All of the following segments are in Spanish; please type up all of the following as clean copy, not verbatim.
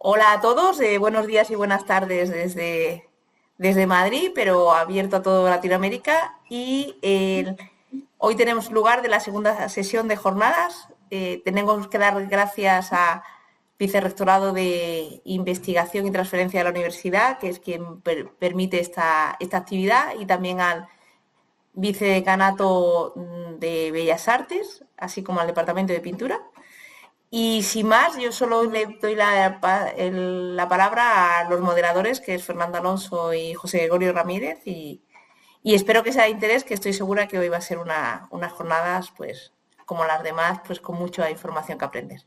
Hola a todos, buenos días y buenas tardes desde Madrid, pero abierto a toda Latinoamérica. Hoy tenemos lugar de la segunda sesión de jornadas. Tenemos que dar gracias a Vicerrectorado de Investigación y Transferencia de la Universidad, que es quien permite esta actividad, y también al Vicedecanato de Bellas Artes, así como al Departamento de Pintura. Y sin más, yo solo le doy la palabra a los moderadores, que es Fernando Alonso y José Gregorio Ramírez, y espero que sea de interés, que estoy segura que hoy va a ser unas jornadas, pues, como las demás, pues con mucha información que aprender.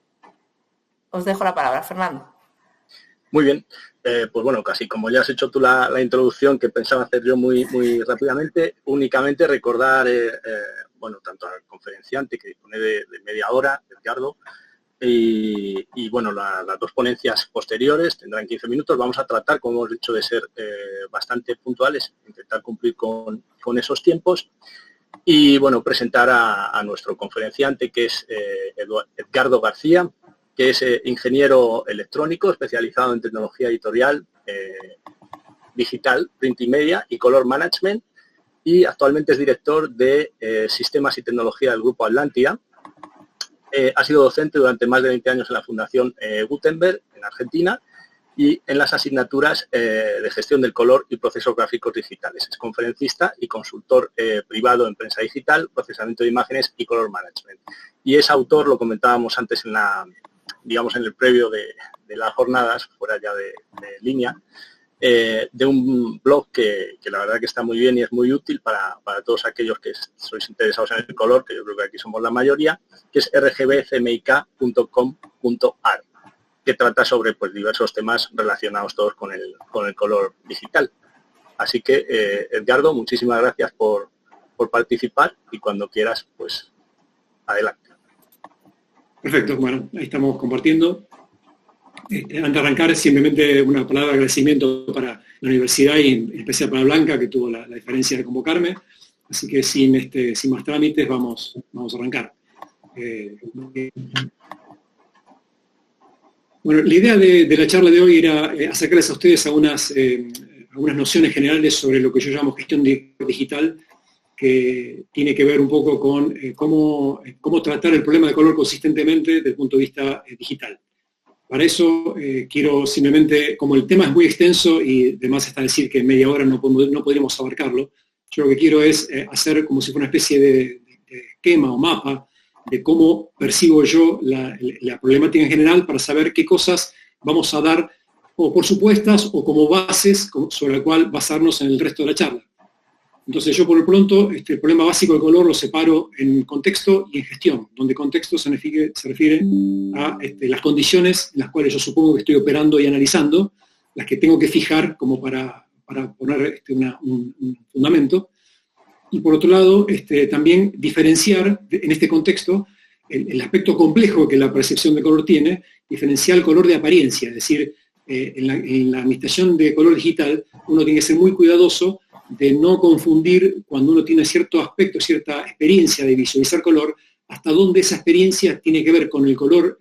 Os dejo la palabra, Fernando. Muy bien, pues bueno, casi como ya has hecho tú la introducción que pensaba hacer yo muy rápidamente, únicamente recordar, bueno, tanto al conferenciante que dispone de media hora, Edgardo, y bueno, las dos ponencias posteriores tendrán 15 minutos. Vamos a tratar, como hemos dicho, de ser bastante puntuales, intentar cumplir con esos tiempos. Y bueno, presentar a nuestro conferenciante, que es Edgardo García, que es ingeniero electrónico especializado en tecnología editorial, digital, print y media y color management, y actualmente es director de sistemas y tecnología del Grupo Atlantia. Ha sido docente durante más de 20 años en la Fundación Gutenberg, en Argentina, y en las asignaturas de gestión del color y procesos gráficos digitales. Es conferencista y consultor privado en prensa digital, procesamiento de imágenes y color management. Y es autor, lo comentábamos antes en el previo de las jornadas, fuera ya de línea, de un blog que la verdad que está muy bien y es muy útil para todos aquellos que sois interesados en el color, que yo creo que aquí somos la mayoría, que es rgbcmik.com.ar, que trata sobre pues diversos temas relacionados todos con el color digital. Así que, Edgardo, muchísimas gracias por participar, y cuando quieras, pues adelante. Perfecto, bueno, ahí estamos compartiendo. Antes de arrancar, simplemente una palabra de agradecimiento para la universidad y en especial para Blanca, que tuvo la diferencia de convocarme. Así que sin más trámites vamos a arrancar. Bueno, la idea de la charla de hoy era acercarles a ustedes algunas nociones generales sobre lo que yo llamo gestión digital, que tiene que ver un poco con cómo tratar el problema de color consistentemente desde el punto de vista digital. Para eso quiero simplemente, como el tema es muy extenso y además está decir que en media hora no podríamos abarcarlo, yo lo que quiero es hacer como si fuera una especie de esquema o mapa de cómo percibo yo la problemática en general, para saber qué cosas vamos a dar o por supuestas o como bases sobre la cual basarnos en el resto de la charla. Entonces yo por lo pronto el problema básico del color lo separo en contexto y en gestión, donde contexto se refiere a las condiciones en las cuales yo supongo que estoy operando y analizando, las que tengo que fijar como para poner un fundamento. Y por otro lado, también diferenciar en este contexto el aspecto complejo que la percepción de color tiene, diferenciar el color de apariencia, es decir, en la administración de color digital uno tiene que ser muy cuidadoso de no confundir, cuando uno tiene cierto aspecto, cierta experiencia de visualizar color, hasta dónde esa experiencia tiene que ver con el color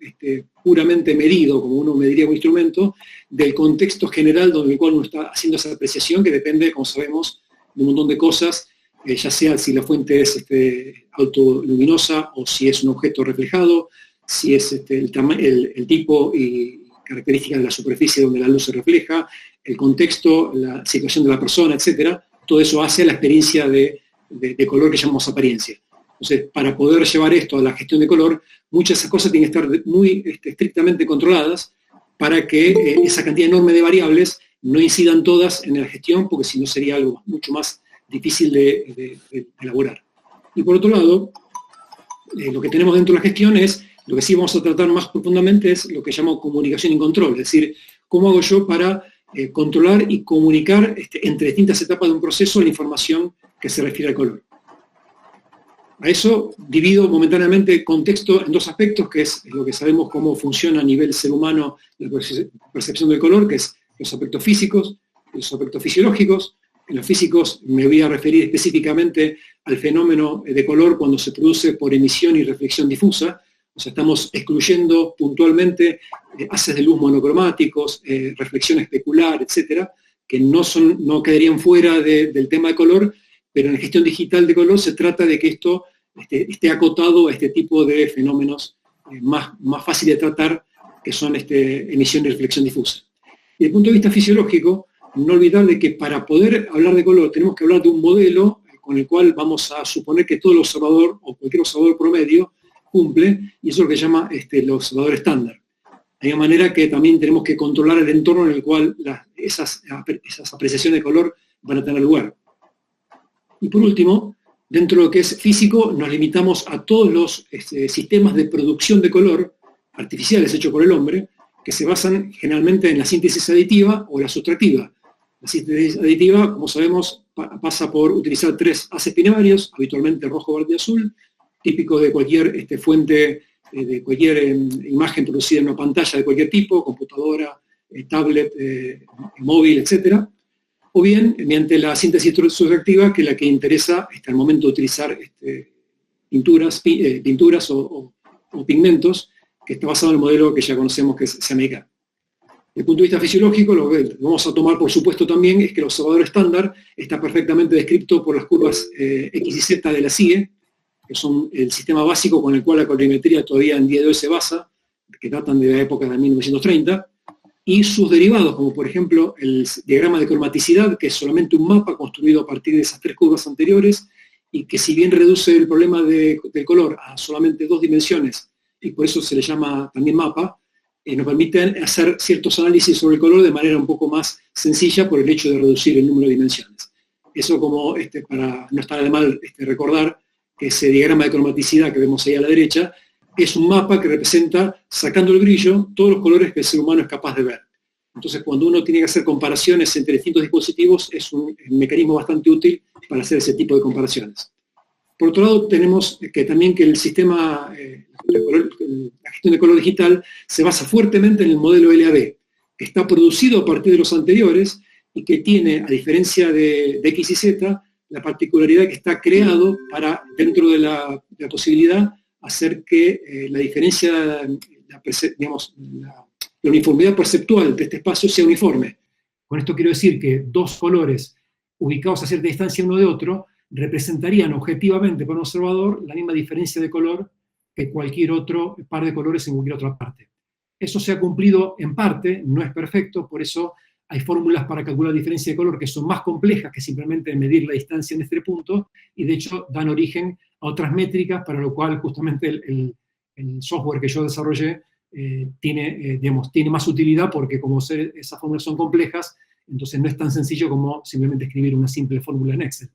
puramente medido, como uno mediría un instrumento, del contexto general donde el cual uno está haciendo esa apreciación, que depende, como sabemos, de un montón de cosas, ya sea si la fuente es autoluminosa o si es un objeto reflejado, si es el tipo y características de la superficie donde la luz se refleja, el contexto, la situación de la persona, etcétera. Todo eso hace la experiencia de color que llamamos apariencia. Entonces, para poder llevar esto a la gestión de color, muchas de esas cosas tienen que estar muy estrictamente controladas para que esa cantidad enorme de variables no incidan todas en la gestión, porque si no sería algo mucho más difícil de elaborar. Y por otro lado, lo que tenemos dentro de la gestión es, lo que sí vamos a tratar más profundamente es lo que llamo comunicación y control, es decir, cómo hago yo para controlar y comunicar entre distintas etapas de un proceso la información que se refiere al color. A eso divido momentáneamente contexto en dos aspectos, que es lo que sabemos cómo funciona a nivel ser humano la percepción del color, que es los aspectos físicos, los aspectos fisiológicos. En los físicos me voy a referir específicamente al fenómeno de color cuando se produce por emisión y reflexión difusa, O sea, estamos excluyendo puntualmente haces de luz monocromáticos, reflexión especular, etcétera, que no quedarían fuera del tema de color, pero en gestión digital de color se trata de que esto esté acotado a este tipo de fenómenos más fácil de tratar, que son emisión y reflexión difusa. Y desde el punto de vista fisiológico, no olvidar de que para poder hablar de color tenemos que hablar de un modelo con el cual vamos a suponer que todo el observador o cualquier observador promedio cumple, y eso es lo que se llama el observador estándar. De manera que también tenemos que controlar el entorno en el cual esas apreciaciones de color van a tener lugar. Y por último, dentro de lo que es físico, nos limitamos a todos los sistemas de producción de color artificiales hechos por el hombre, que se basan generalmente en la síntesis aditiva o la sustractiva. La síntesis aditiva, como sabemos, pasa por utilizar 3 haces binarios, habitualmente rojo, verde y azul, típico de cualquier fuente, de cualquier imagen producida en una pantalla de cualquier tipo, computadora, tablet, móvil, etc. O bien mediante la síntesis sustractiva, que es la que interesa al momento de utilizar pinturas o pigmentos, que está basado en el modelo que ya conocemos, que es CMYK. Desde el punto de vista fisiológico, lo que vamos a tomar por supuesto también es que el observador estándar está perfectamente descrito por las curvas X y Z de la CIE, que son el sistema básico con el cual la colorimetría todavía en día de hoy se basa, que datan de la época de 1930, y sus derivados, como por ejemplo el diagrama de cromaticidad, que es solamente un mapa construido a partir de esas 3 curvas anteriores, y que si bien reduce el problema del color a solamente 2 dimensiones, y por eso se le llama también mapa, nos permiten hacer ciertos análisis sobre el color de manera un poco más sencilla por el hecho de reducir el número de dimensiones. Eso como, para no estar de mal recordar que ese diagrama de cromaticidad que vemos ahí a la derecha es un mapa que representa, sacando el brillo, todos los colores que el ser humano es capaz de ver. Entonces, cuando uno tiene que hacer comparaciones entre distintos dispositivos, es un mecanismo bastante útil para hacer ese tipo de comparaciones. Por otro lado, tenemos también que el sistema, la gestión de color digital, se basa fuertemente en el modelo LAB, que está producido a partir de los anteriores y que tiene, a diferencia de X y Z, la particularidad que está creado para, dentro de la posibilidad, hacer que la diferencia, la uniformidad perceptual de este espacio sea uniforme. Con esto quiero decir que 2 colores ubicados a cierta distancia uno de otro representarían objetivamente para un observador la misma diferencia de color que cualquier otro par de colores en cualquier otra parte. Eso se ha cumplido en parte, no es perfecto, por eso hay fórmulas para calcular la diferencia de color que son más complejas que simplemente medir la distancia en este punto, y de hecho dan origen a otras métricas, para lo cual justamente el software que yo desarrollé tiene más utilidad, porque como esas fórmulas son complejas, entonces no es tan sencillo como simplemente escribir una simple fórmula en Excel.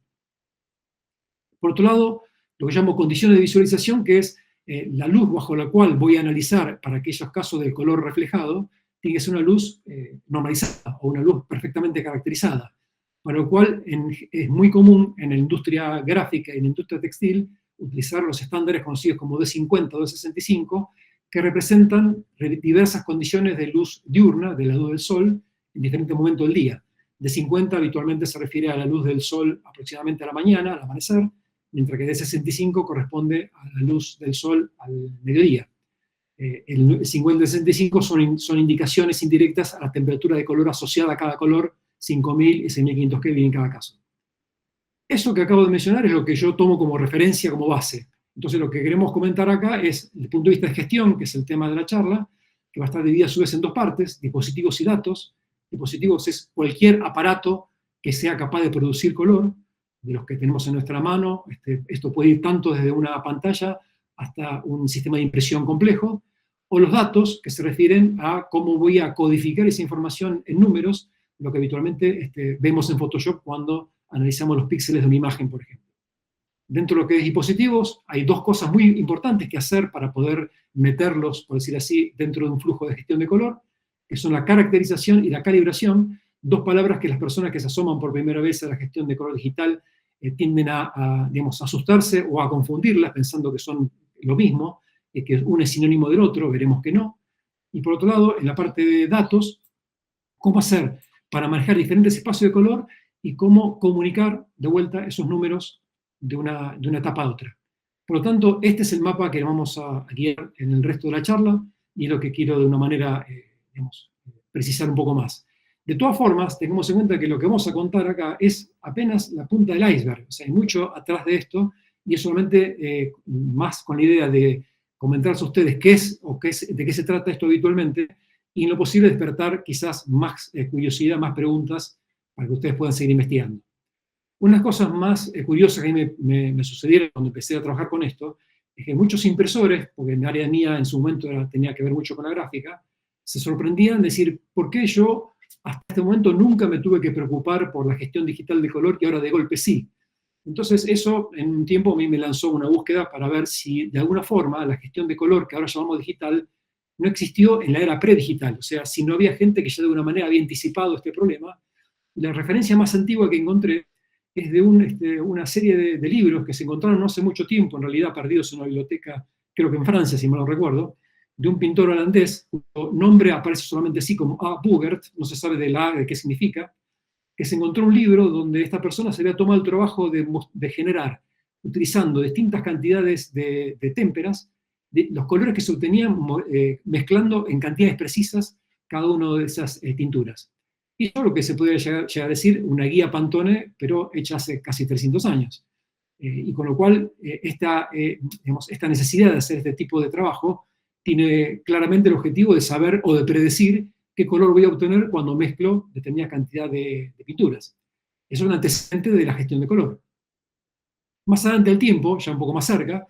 Por otro lado, lo que llamo condiciones de visualización, que es la luz bajo la cual voy a analizar para aquellos casos del color reflejado, tiene que ser una luz normalizada o una luz perfectamente caracterizada, para lo cual es muy común en la industria gráfica y en la industria textil utilizar los estándares conocidos como D50 o D65, que representan diversas condiciones de luz diurna, de la luz del sol, en diferentes momentos del día. D50 habitualmente se refiere a la luz del sol aproximadamente a la mañana, al amanecer, mientras que D65 corresponde a la luz del sol al mediodía. El 50 y 65 son indicaciones indirectas a la temperatura de color asociada a cada color, 5000 y 6500 Kelvin en cada caso. Eso que acabo de mencionar es lo que yo tomo como referencia, como base. Entonces lo que queremos comentar acá es, desde el punto de vista de gestión, que es el tema de la charla, que va a estar dividida a su vez en 2 partes, dispositivos y datos. Dispositivos es cualquier aparato que sea capaz de producir color, de los que tenemos en nuestra mano. Esto puede ir tanto desde una pantalla hasta un sistema de impresión complejo, o los datos, que se refieren a cómo voy a codificar esa información en números, lo que habitualmente vemos en Photoshop cuando analizamos los píxeles de una imagen, por ejemplo. Dentro de lo que es dispositivos, hay 2 cosas muy importantes que hacer para poder meterlos, por decir así, dentro de un flujo de gestión de color, que son la caracterización y la calibración, 2 palabras que las personas que se asoman por primera vez a la gestión de color digital tienden a asustarse o a confundirlas, pensando que son lo mismo, que uno es sinónimo del otro, veremos que no. Y por otro lado, en la parte de datos, cómo hacer para manejar diferentes espacios de color y cómo comunicar de vuelta esos números de una etapa a otra. Por lo tanto, este es el mapa que vamos a guiar en el resto de la charla y lo que quiero de una manera, digamos, precisar un poco más. De todas formas, tengamos en cuenta que lo que vamos a contar acá es apenas la punta del iceberg, o sea, hay mucho atrás de esto y es solamente más con la idea de comentarles a ustedes qué es o de qué se trata esto habitualmente y en lo posible despertar quizás más curiosidad, más preguntas para que ustedes puedan seguir investigando. Unas cosas más curiosas que a mí me sucedieron cuando empecé a trabajar con esto es que muchos impresores, porque en el área mía en su momento tenía que ver mucho con la gráfica, se sorprendían de decir, ¿por qué yo hasta este momento nunca me tuve que preocupar por la gestión digital de color y ahora de golpe sí? Entonces eso en un tiempo a mí me lanzó una búsqueda para ver si de alguna forma la gestión de color que ahora llamamos digital no existió en la era predigital, o sea, si no había gente que ya de alguna manera había anticipado este problema. La referencia más antigua que encontré es de una serie de libros que se encontraron no hace mucho tiempo, en realidad perdidos en una biblioteca, creo que en Francia, si mal no recuerdo, de un pintor holandés, cuyo nombre aparece solamente así como A. Bugert, no se sabe de la A de qué significa, que se encontró un libro donde esta persona se había tomado el trabajo de generar, utilizando distintas cantidades de témperas, los colores que se obtenían mezclando en cantidades precisas cada una de esas tinturas. Y eso es lo que se podría llegar a decir una guía Pantone, pero hecha hace casi 300 años. Y con lo cual, esta necesidad de hacer este tipo de trabajo tiene claramente el objetivo de saber o de predecir qué color voy a obtener cuando mezclo determinada cantidad de pinturas. Eso es un antecedente de la gestión de color. Más adelante del tiempo, ya un poco más cerca,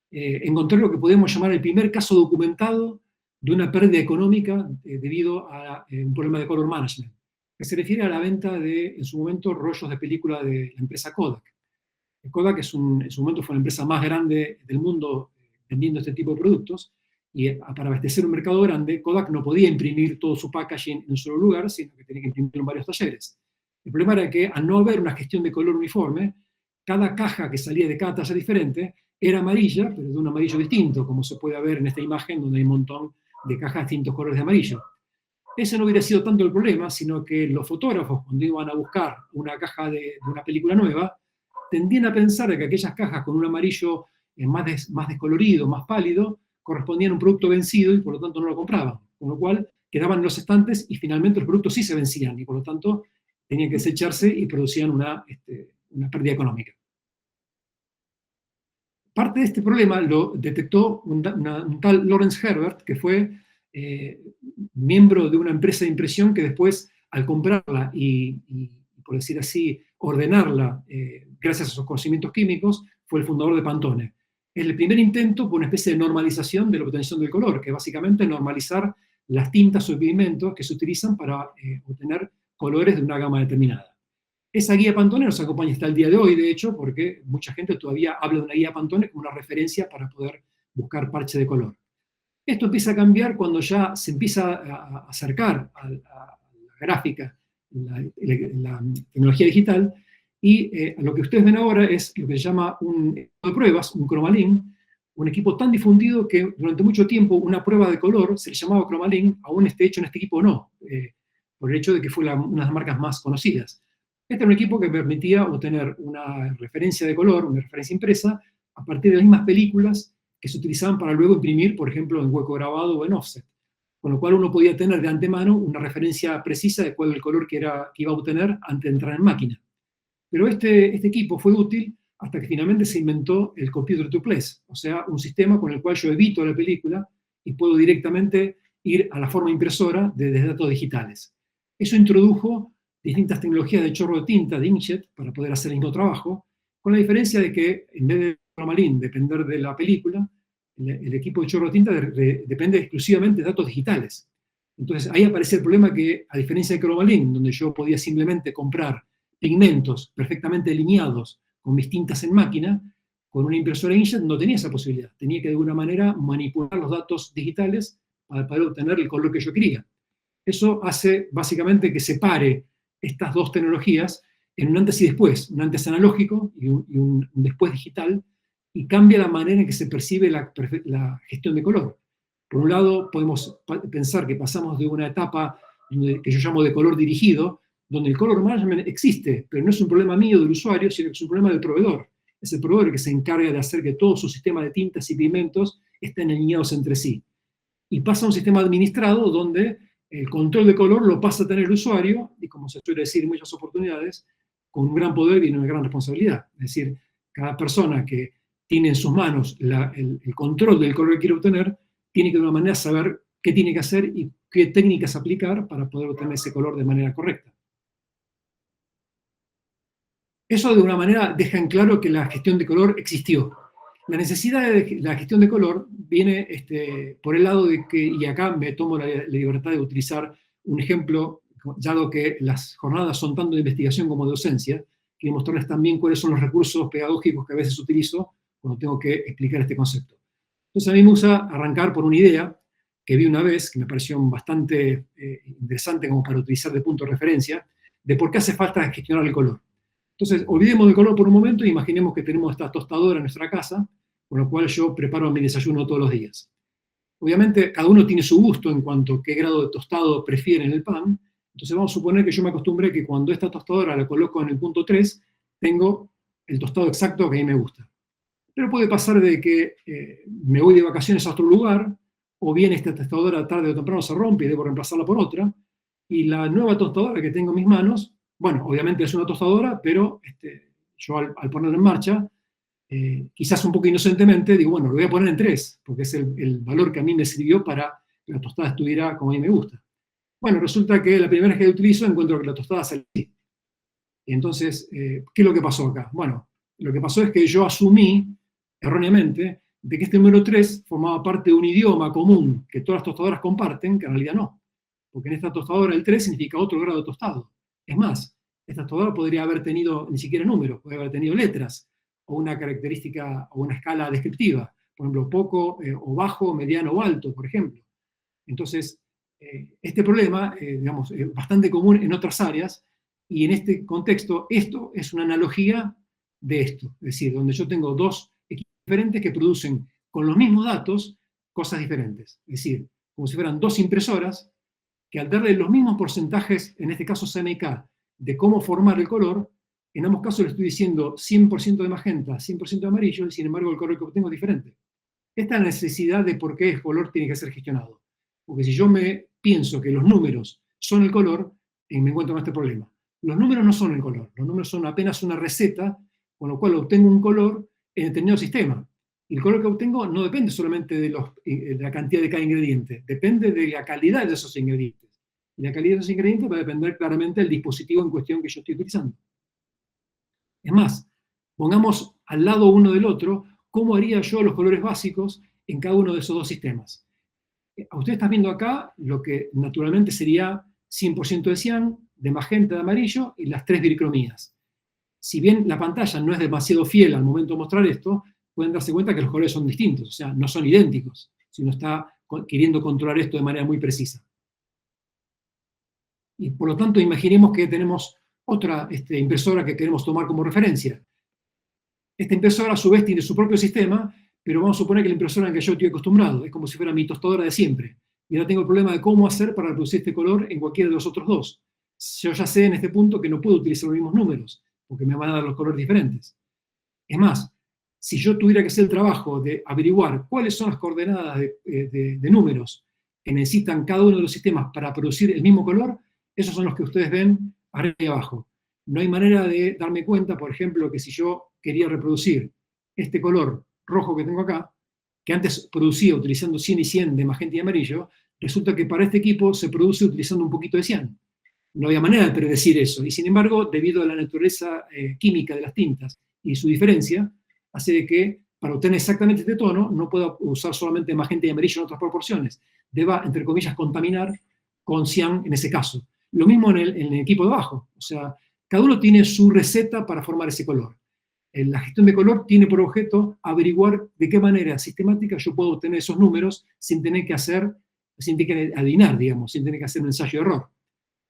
encontré lo que podemos llamar el primer caso documentado de una pérdida económica debido a un problema de color management, que se refiere a la venta de, en su momento, rollos de película de la empresa Kodak. Kodak en su momento fue la empresa más grande del mundo vendiendo este tipo de productos, y para abastecer un mercado grande, Kodak no podía imprimir todo su packaging en un solo lugar, sino que tenía que imprimirlo en varios talleres. El problema era que, al no haber una gestión de color uniforme, cada caja que salía de cada taller diferente era amarilla, pero de un amarillo distinto, como se puede ver en esta imagen, donde hay un montón de cajas de distintos colores de amarillo. Ese no hubiera sido tanto el problema, sino que los fotógrafos, cuando iban a buscar una caja de una película nueva, tendían a pensar que aquellas cajas con un amarillo más descolorido, más pálido, correspondían a un producto vencido y por lo tanto no lo compraban. Con lo cual quedaban en los estantes y finalmente los productos sí se vencían y por lo tanto tenían que desecharse y producían una pérdida económica. Parte de este problema lo detectó un tal Lawrence Herbert, que fue miembro de una empresa de impresión que después, al comprarla y por decir así, ordenarla gracias a sus conocimientos químicos, fue el fundador de Pantone. Es el primer intento por una especie de normalización de la obtención del color, que básicamente es normalizar las tintas o pigmentos que se utilizan para obtener colores de una gama determinada. Esa guía Pantone nos acompaña hasta el día de hoy, de hecho, porque mucha gente todavía habla de una guía Pantone como una referencia para poder buscar parche de color. Esto empieza a cambiar cuando ya se empieza a acercar a la gráfica, la tecnología digital, y lo que ustedes ven ahora es lo que se llama un equipo de pruebas, un Chromalin, un equipo tan difundido que durante mucho tiempo una prueba de color se le llamaba Chromalin, aún esté hecho en este equipo o no, por el hecho de que fue una de las marcas más conocidas. Este era un equipo que permitía obtener una referencia de color, una referencia impresa, a partir de las mismas películas que se utilizaban para luego imprimir, por ejemplo, en hueco grabado o en offset. Con lo cual uno podía tener de antemano una referencia precisa de cuál era el color que iba a obtener antes de entrar en máquina. Pero este equipo fue útil hasta que finalmente se inventó el computer to place, o sea, un sistema con el cual yo evito la película y puedo directamente ir a la forma impresora de datos digitales. Eso introdujo distintas tecnologías de chorro de tinta, de inkjet, para poder hacer el mismo trabajo, con la diferencia de que en vez de Chromalin depender de la película, el equipo de chorro de tinta depende exclusivamente de datos digitales. Entonces ahí aparece el problema que, a diferencia de Chromalin, donde yo podía simplemente comprar pigmentos perfectamente delineados con mis tintas en máquina, con una impresora inkjet no tenía esa posibilidad. Tenía que de alguna manera manipular los datos digitales para poder obtener el color que yo quería. Eso hace básicamente que separe estas dos tecnologías en un antes y después, un antes analógico y un después digital, y cambia la manera en que se percibe la gestión de color. Por un lado, podemos pensar que pasamos de una etapa que yo llamo de color dirigido, donde el color management existe, pero no es un problema mío del usuario, sino que es un problema del proveedor. es el proveedor el que se encarga de hacer que todo su sistema de tintas y pigmentos estén alineados entre sí. Y pasa a un sistema administrado donde el control de color lo pasa a tener el usuario, y como se suele decir en muchas oportunidades, con un gran poder viene una gran responsabilidad. Es decir, cada persona que tiene en sus manos el control del color que quiere obtener, tiene que de una manera saber qué tiene que hacer y qué técnicas aplicar para poder obtener ese color de manera correcta. Eso de una manera deja en claro que la gestión de color existió. La necesidad de la gestión de color viene por el lado de que, y acá me tomo la libertad de utilizar un ejemplo, dado que las jornadas son tanto de investigación como de docencia, quiero mostrarles también cuáles son los recursos pedagógicos que a veces utilizo cuando tengo que explicar este concepto. Entonces a mí me gusta arrancar por una idea que vi una vez, que me pareció bastante interesante como para utilizar de punto de referencia, de por qué hace falta gestionar el color. Entonces, olvidemos del color por un momento e imaginemos que tenemos esta tostadora en nuestra casa, con lo cual yo preparo mi desayuno todos los días. Obviamente, cada uno tiene su gusto en cuanto a qué grado de tostado prefiere en el pan, entonces vamos a suponer que yo me acostumbré que cuando esta tostadora la coloco en el punto 3, tengo el tostado exacto que a mí me gusta. Pero puede pasar de que me voy de vacaciones a otro lugar, o bien esta tostadora tarde o temprano se rompe y debo reemplazarla por otra, y la nueva tostadora que tengo en mis manos, bueno, obviamente es una tostadora, pero yo al ponerla en marcha, quizás un poco inocentemente, digo, bueno, lo voy a poner en 3, porque es el valor que a mí me sirvió para que la tostada estuviera como a mí me gusta. Bueno, resulta que la primera vez que la utilizo encuentro que la tostada sale así. Entonces, ¿qué es lo que pasó acá? Bueno, lo que pasó es que yo asumí, erróneamente, de que este número 3 formaba parte de un idioma común que todas las tostadoras comparten, que en realidad no. Porque en esta tostadora el 3 significa otro grado de tostado. Es más, esta tostadora podría haber tenido ni siquiera números, podría haber tenido letras, o una característica, o una escala descriptiva. Por ejemplo, poco, o bajo, mediano o alto, por ejemplo. Entonces, este problema, digamos, es bastante común en otras áreas, y en este contexto, esto es una analogía de esto. Es decir, donde yo tengo dos equipos diferentes que producen con los mismos datos cosas diferentes. Es decir, como si fueran dos impresoras que al darle los mismos porcentajes, en este caso CMYK, de cómo formar el color, en ambos casos le estoy diciendo 100% de magenta, 100% de amarillo, y sin embargo el color que obtengo es diferente. Esta es la necesidad de por qué el color tiene que ser gestionado. Porque si yo me pienso que los números son el color, me encuentro con este problema. Los números no son el color, los números son apenas una receta, con lo cual obtengo un color en determinado sistema. Y el color que obtengo no depende solamente de la cantidad de cada ingrediente, depende de la calidad de esos ingredientes. Y la calidad de esos ingredientes va a depender claramente del dispositivo en cuestión que yo estoy utilizando. Es más, pongamos al lado uno del otro, ¿cómo haría yo los colores básicos en cada uno de esos dos sistemas? Usted está viendo acá lo que naturalmente sería 100% de cian, de magenta, de amarillo y las 3 bicromías. Si bien la pantalla no es demasiado fiel al momento de mostrar esto, pueden darse cuenta que los colores son distintos, o sea, no son idénticos, sino está queriendo controlar esto de manera muy precisa. Y por lo tanto, imaginemos que tenemos otra impresora que queremos tomar como referencia. Esta impresora a su vez tiene su propio sistema, pero vamos a suponer que la impresora en que yo estoy acostumbrado es como si fuera mi tostadora de siempre. Y ahora tengo el problema de cómo hacer para reproducir este color en cualquiera de los otros dos. Yo ya sé en este punto que no puedo utilizar los mismos números, porque me van a dar los colores diferentes. Es más, si yo tuviera que hacer el trabajo de averiguar cuáles son las coordenadas de números que necesitan cada uno de los sistemas para producir el mismo color, esos son los que ustedes ven arriba y abajo. No hay manera de darme cuenta, por ejemplo, que si yo quería reproducir este color rojo que tengo acá, que antes producía utilizando 100 y 100 de magenta y amarillo, resulta que para este equipo se produce utilizando un poquito de cian. No había manera de predecir eso, y sin embargo, debido a la naturaleza química de las tintas y su diferencia, hace de que para obtener exactamente este tono no pueda usar solamente magenta y amarillo en otras proporciones, deba, entre comillas, contaminar con cian en ese caso. Lo mismo en el equipo de abajo, o sea, cada uno tiene su receta para formar ese color. La gestión de color tiene por objeto averiguar de qué manera sistemática yo puedo obtener esos números sin tener que adivinar, digamos, sin tener que hacer un ensayo de error.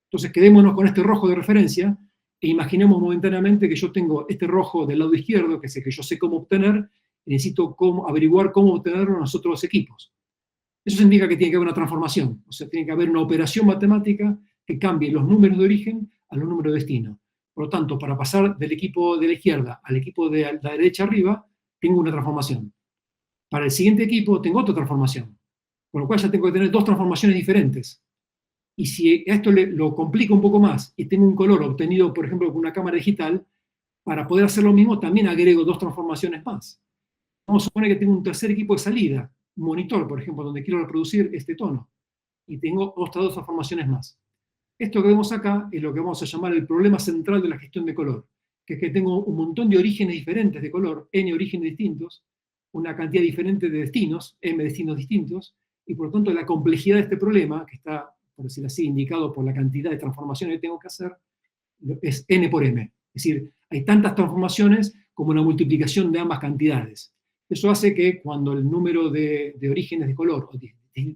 Entonces quedémonos con este rojo de referencia e imaginemos momentáneamente que yo tengo este rojo del lado izquierdo, que es el que yo sé cómo obtener, y necesito averiguar cómo obtenerlo en los otros equipos. Eso significa que tiene que haber una transformación, o sea, tiene que haber una operación matemática que cambie los números de origen a los números de destino. Por lo tanto, para pasar del equipo de la izquierda al equipo de la derecha arriba, tengo una transformación. Para el siguiente equipo tengo otra transformación. Con lo cual ya tengo que tener 2 transformaciones diferentes. Y si esto lo complico un poco más y tengo un color obtenido, por ejemplo, con una cámara digital, para poder hacer lo mismo también agrego 2 transformaciones más. Vamos a suponer que tengo un tercer equipo de salida, un monitor, por ejemplo, donde quiero reproducir este tono. Y tengo otras 2 transformaciones más. Esto que vemos acá es lo que vamos a llamar el problema central de la gestión de color, que es que tengo un montón de orígenes diferentes de color, n orígenes distintos, una cantidad diferente de destinos, m destinos distintos, y por lo tanto la complejidad de este problema, que está, por decirlo así, indicado por la cantidad de transformaciones que tengo que hacer, es n por m. Es decir, hay tantas transformaciones como una multiplicación de ambas cantidades. Eso hace que cuando el número de orígenes de color, o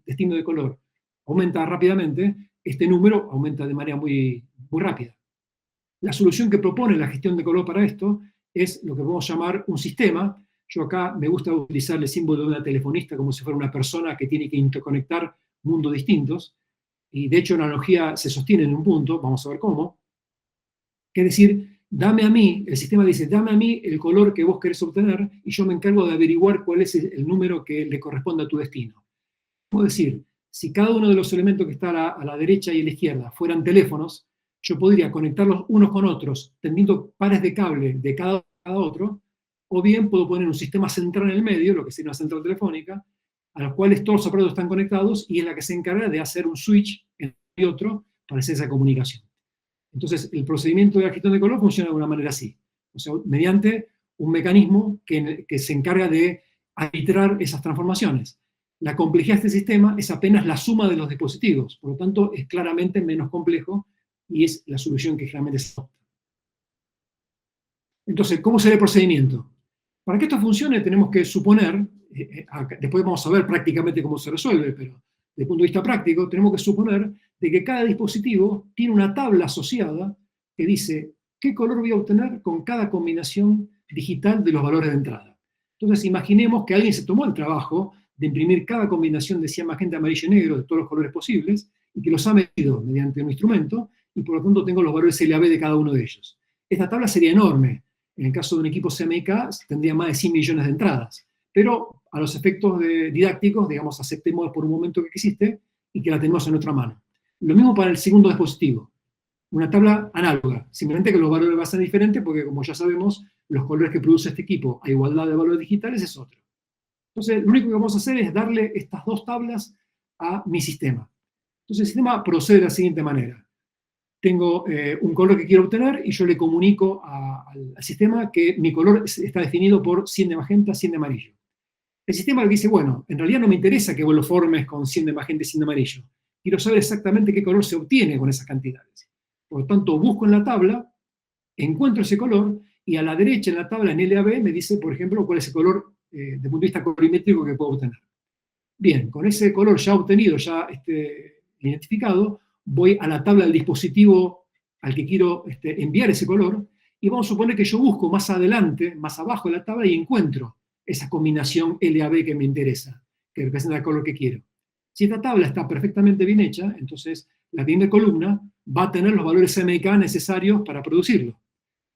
destinos de color, aumenta rápidamente, este número aumenta de manera muy rápida. La solución que propone la gestión de color para esto es lo que podemos llamar un sistema. Yo acá me gusta utilizar el símbolo de una telefonista como si fuera una persona que tiene que interconectar mundos distintos, y de hecho la analogía se sostiene en un punto, vamos a ver cómo, que es decir, dame a mí, el sistema dice, dame a mí el color que vos querés obtener y yo me encargo de averiguar cuál es el número que le corresponde a tu destino. Es decir, si cada uno de los elementos que está a la derecha y a la izquierda fueran teléfonos, yo podría conectarlos unos con otros, tendiendo pares de cable de cada otro, o bien puedo poner un sistema central en el medio, lo que sería una central telefónica, a los cuales todos los aparatos están conectados y es la que se encarga de hacer un switch entre otro para hacer esa comunicación. Entonces, el procedimiento de la gestión de color funciona de una manera así, o sea, mediante un mecanismo que se encarga de arbitrar esas transformaciones. La complejidad de este sistema es apenas la suma de los dispositivos, por lo tanto es claramente menos complejo y es la solución que generalmente se adopta. Entonces, ¿cómo será el procedimiento? Para que esto funcione tenemos que suponer, después vamos a ver prácticamente cómo se resuelve, pero desde el punto de vista práctico tenemos que suponer de que cada dispositivo tiene una tabla asociada que dice qué color voy a obtener con cada combinación digital de los valores de entrada. Entonces imaginemos que alguien se tomó el trabajo de imprimir cada combinación de cian, magenta, amarillo y negro de todos los colores posibles y que los ha medido mediante un instrumento y por lo tanto tengo los valores LAB de cada uno de ellos. Esta tabla sería enorme. En el caso de un equipo CMYK tendría más de 100 millones de entradas. Pero a los efectos didácticos, digamos, aceptemos por un momento que existe y que la tenemos en nuestra mano. Lo mismo para el segundo dispositivo. Una tabla análoga, simplemente que los valores van a ser diferentes porque, como ya sabemos, los colores que produce este equipo a igualdad de valores digitales es otro. Entonces, lo único que vamos a hacer es darle estas 2 tablas a mi sistema. Entonces, el sistema procede de la siguiente manera. Tengo un color que quiero obtener y yo le comunico al sistema que mi color está definido por 100 de magenta, 100 de amarillo. El sistema le dice, bueno, en realidad no me interesa que vos lo formes con 100 de magenta y 100 de amarillo. Quiero saber exactamente qué color se obtiene con esas cantidades. Por lo tanto, busco en la tabla, encuentro ese color, y a la derecha en la tabla en LAB me dice, por ejemplo, cuál es el color desde el punto de vista colorimétrico que puedo obtener. Bien, con ese color ya obtenido, ya identificado, voy a la tabla del dispositivo al que quiero enviar ese color, y vamos a suponer que yo busco más adelante, más abajo de la tabla, y encuentro esa combinación LAB que me interesa, que representa el color que quiero. Si esta tabla está perfectamente bien hecha, entonces la primera columna va a tener los valores CMYK necesarios para producirlo.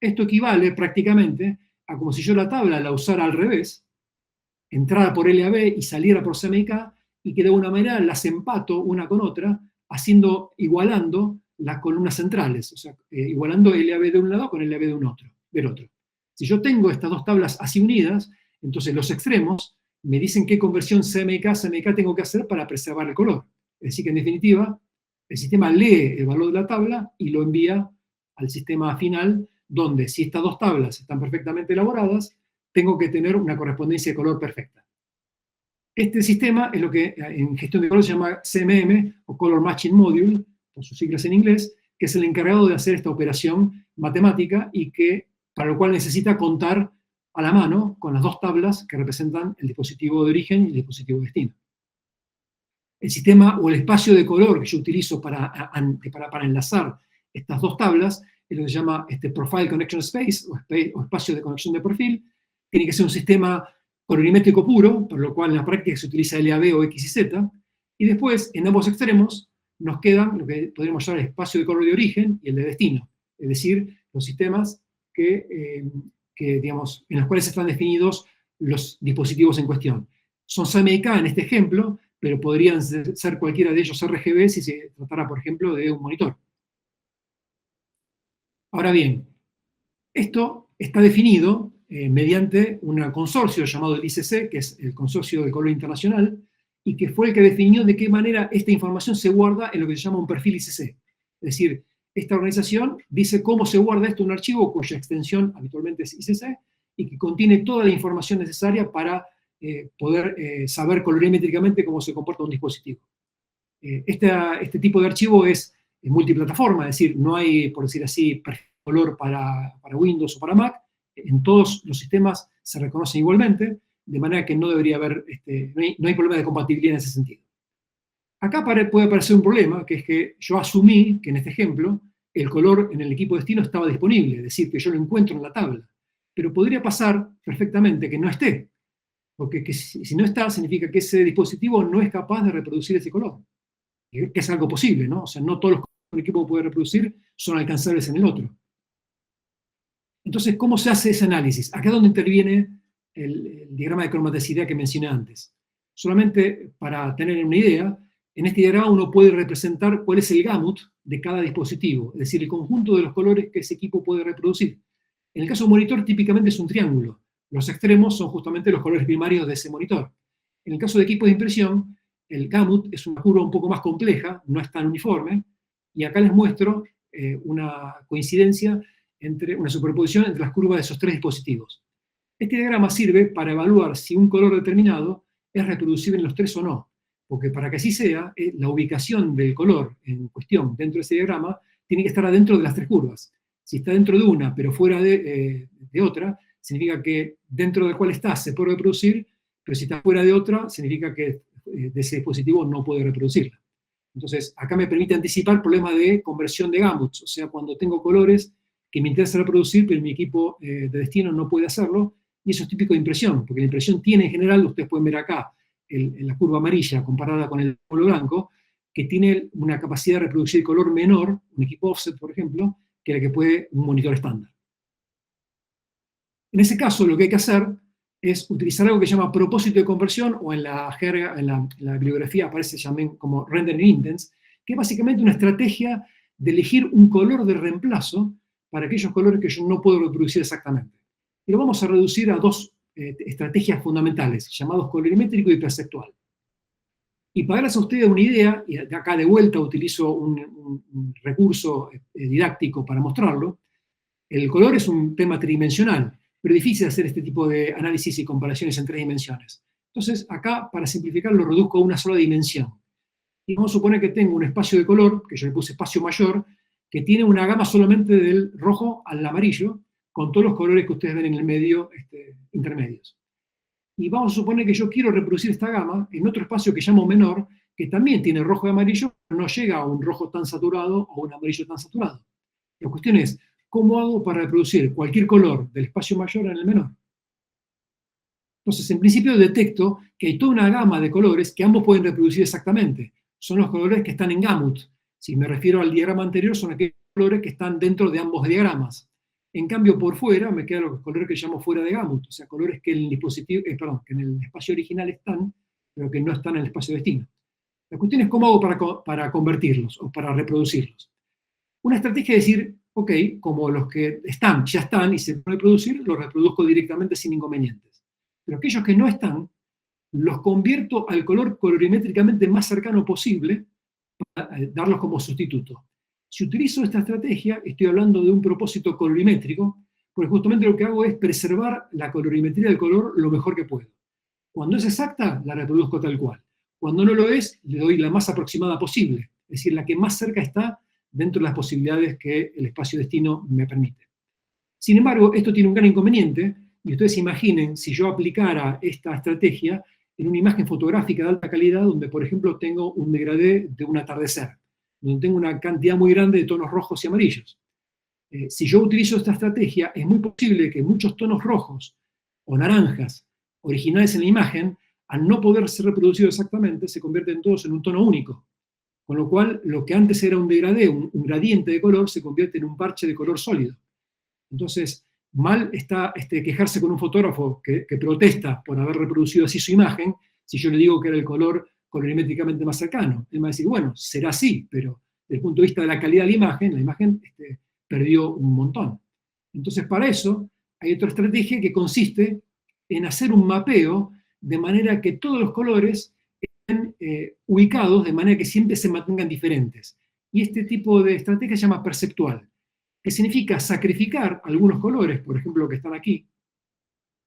Esto equivale prácticamente a como si yo la tabla la usara al revés, entrara por LAB y saliera por CMYK, y que de alguna manera las empato una con otra, igualando las columnas centrales, o sea, igualando LAB de un lado con LAB del otro. Si yo tengo estas 2 tablas así unidas, entonces los extremos me dicen qué conversión CMYK tengo que hacer para preservar el color. Es decir, que en definitiva, el sistema lee el valor de la tabla y lo envía al sistema final, donde si estas 2 tablas están perfectamente elaboradas, tengo que tener una correspondencia de color perfecta. Este sistema es lo que en gestión de color se llama CMM, o Color Matching Module, por sus siglas en inglés, que es el encargado de hacer esta operación matemática y para lo cual necesita contar a la mano con las 2 tablas que representan el dispositivo de origen y el dispositivo de destino. El sistema o el espacio de color que yo utilizo para enlazar estas 2 tablas es lo que se llama Profile Connection Space, o espacio de conexión de perfil. Tiene que ser un sistema colorimétrico puro, por lo cual en la práctica se utiliza LAB o X y Z, y después, en ambos extremos, nos quedan lo que podríamos llamar el espacio de color de origen y el de destino. Es decir, los sistemas digamos, en los cuales están definidos los dispositivos en cuestión. Son CMYK en este ejemplo, pero podrían ser cualquiera de ellos RGB si se tratara, por ejemplo, de un monitor. Ahora bien, esto está definido mediante un consorcio llamado el ICC, que es el Consorcio de Color Internacional, y que fue el que definió de qué manera esta información se guarda en lo que se llama un perfil ICC. Es decir, esta organización dice cómo se guarda esto en un archivo cuya extensión habitualmente es ICC, y que contiene toda la información necesaria para poder saber colorimétricamente cómo se comporta un dispositivo. Este tipo de archivo es multiplataforma, es decir, no hay, por decir así, perfil color para Windows o para Mac. En todos los sistemas se reconocen igualmente, de manera que no debería haber, no hay problema de compatibilidad en ese sentido. Acá puede aparecer un problema, que es que yo asumí que en este ejemplo el color en el equipo destino estaba disponible, es decir, que yo lo encuentro en la tabla. Pero podría pasar perfectamente que no esté, porque si no está, significa que ese dispositivo no es capaz de reproducir ese color. Que es algo posible, ¿no? O sea, no todos los colores que el equipo puede reproducir son alcanzables en el otro. Entonces, ¿cómo se hace ese análisis? Acá es donde interviene el diagrama de cromaticidad que mencioné antes. Solamente para tener una idea, en este diagrama uno puede representar cuál es el gamut de cada dispositivo, es decir, el conjunto de los colores que ese equipo puede reproducir. En el caso de un monitor, típicamente es un triángulo. Los extremos son justamente los colores primarios de ese monitor. En el caso de equipos de impresión, el gamut es una curva un poco más compleja, no es tan uniforme, y acá les muestro una coincidencia una superposición entre las curvas de esos tres dispositivos. Este diagrama sirve para evaluar si un color determinado es reproducible en los tres o no, porque para que así sea, la ubicación del color en cuestión dentro de ese diagrama tiene que estar adentro de las tres curvas. Si está dentro de una, pero fuera de otra, significa que dentro de cuál está se puede reproducir, pero si está fuera de otra, significa que de ese dispositivo no puede reproducirla. Entonces, acá me permite anticipar problemas de conversión de gamuts, o sea, cuando tengo colores que me interesa reproducir, pero mi equipo de destino no puede hacerlo, y eso es típico de impresión, porque la impresión tiene en general, ustedes pueden ver acá, en la curva amarilla comparada con el polo blanco, que tiene una capacidad de reproducir color menor, un equipo offset, por ejemplo, que la que puede un monitor estándar. En ese caso, lo que hay que hacer es utilizar algo que se llama propósito de conversión, o en la jerga, en la bibliografía aparece también como rendering intents, que es básicamente una estrategia de elegir un color de reemplazo para aquellos colores que yo no puedo reproducir exactamente. Y lo vamos a reducir a dos estrategias fundamentales, llamados colorimétrico y perceptual. Y para darles a ustedes una idea, y de acá de vuelta utilizo un recurso didáctico para mostrarlo, el color es un tema tridimensional, pero difícil hacer este tipo de análisis y comparaciones en tres dimensiones. Entonces, acá, para simplificar, lo reduzco a una sola dimensión. Y vamos a suponer que tengo un espacio de color, que yo le puse espacio mayor, que tiene una gama solamente del rojo al amarillo, con todos los colores que ustedes ven en el medio, intermedios. Y vamos a suponer que yo quiero reproducir esta gama en otro espacio que llamo menor, que también tiene rojo y amarillo, pero no llega a un rojo tan saturado o un amarillo tan saturado. La cuestión es, ¿cómo hago para reproducir cualquier color del espacio mayor en el menor? Entonces, en principio detecto que hay toda una gama de colores que ambos pueden reproducir exactamente. Son los colores que están en gamut. Si me refiero al diagrama anterior, son aquellos colores que están dentro de ambos diagramas. En cambio, por fuera, me quedan los colores que llamo fuera de gamut, o sea, colores que en el dispositivo, que en el espacio original están, pero que no están en el espacio destino. La cuestión es cómo hago para convertirlos, o para reproducirlos. Una estrategia es decir, ok, como los que están, ya están, y se pueden reproducir, los reproduzco directamente sin inconvenientes. Pero aquellos que no están, los convierto al color colorimétricamente más cercano posible, para darlos como sustituto. Si utilizo esta estrategia, estoy hablando de un propósito colorimétrico, porque justamente lo que hago es preservar la colorimetría del color lo mejor que puedo. Cuando es exacta, la reproduzco tal cual. Cuando no lo es, le doy la más aproximada posible, es decir, la que más cerca está dentro de las posibilidades que el espacio destino me permite. Sin embargo, esto tiene un gran inconveniente, y ustedes imaginen si yo aplicara esta estrategia en una imagen fotográfica de alta calidad, donde, por ejemplo, tengo un degradé de un atardecer, donde tengo una cantidad muy grande de tonos rojos y amarillos. Si yo utilizo esta estrategia, es muy posible que muchos tonos rojos o naranjas originales en la imagen, al no poder ser reproducidos exactamente, se convierten todos en un tono único. Con lo cual, lo que antes era un degradé, un gradiente de color, se convierte en un parche de color sólido. Entonces, mal está quejarse con un fotógrafo que protesta por haber reproducido así su imagen, si yo le digo que era el color colorimétricamente más cercano. Él me va a decir, bueno, será así, pero desde el punto de vista de la calidad de la imagen perdió un montón. Entonces, para eso, hay otra estrategia que consiste en hacer un mapeo de manera que todos los colores estén ubicados de manera que siempre se mantengan diferentes. Y este tipo de estrategia se llama perceptual, que significa sacrificar algunos colores, por ejemplo, los que están aquí,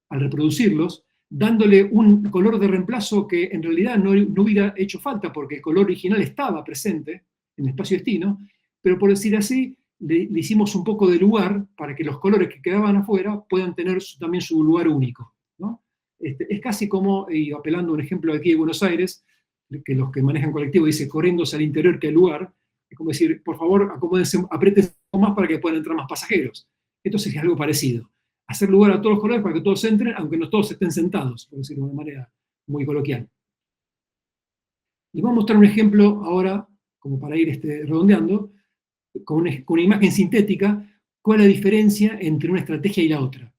al reproducirlos, dándole un color de reemplazo que en realidad no hubiera hecho falta, porque el color original estaba presente en el espacio destino, pero por decir así, le hicimos un poco de lugar para que los colores que quedaban afuera puedan tener también su lugar único, ¿no? Es casi como, y apelando a un ejemplo de aquí de Buenos Aires, que los que manejan colectivo dicen corriéndose al interior que al lugar, es como decir, por favor, acomódense, apriétense un poco más para que puedan entrar más pasajeros. Esto sería algo parecido. Hacer lugar a todos los colores para que todos entren, aunque no todos estén sentados, por decirlo de una manera muy coloquial. Les voy a mostrar un ejemplo ahora, como para ir redondeando, con una imagen sintética, cuál es la diferencia entre una estrategia y la otra.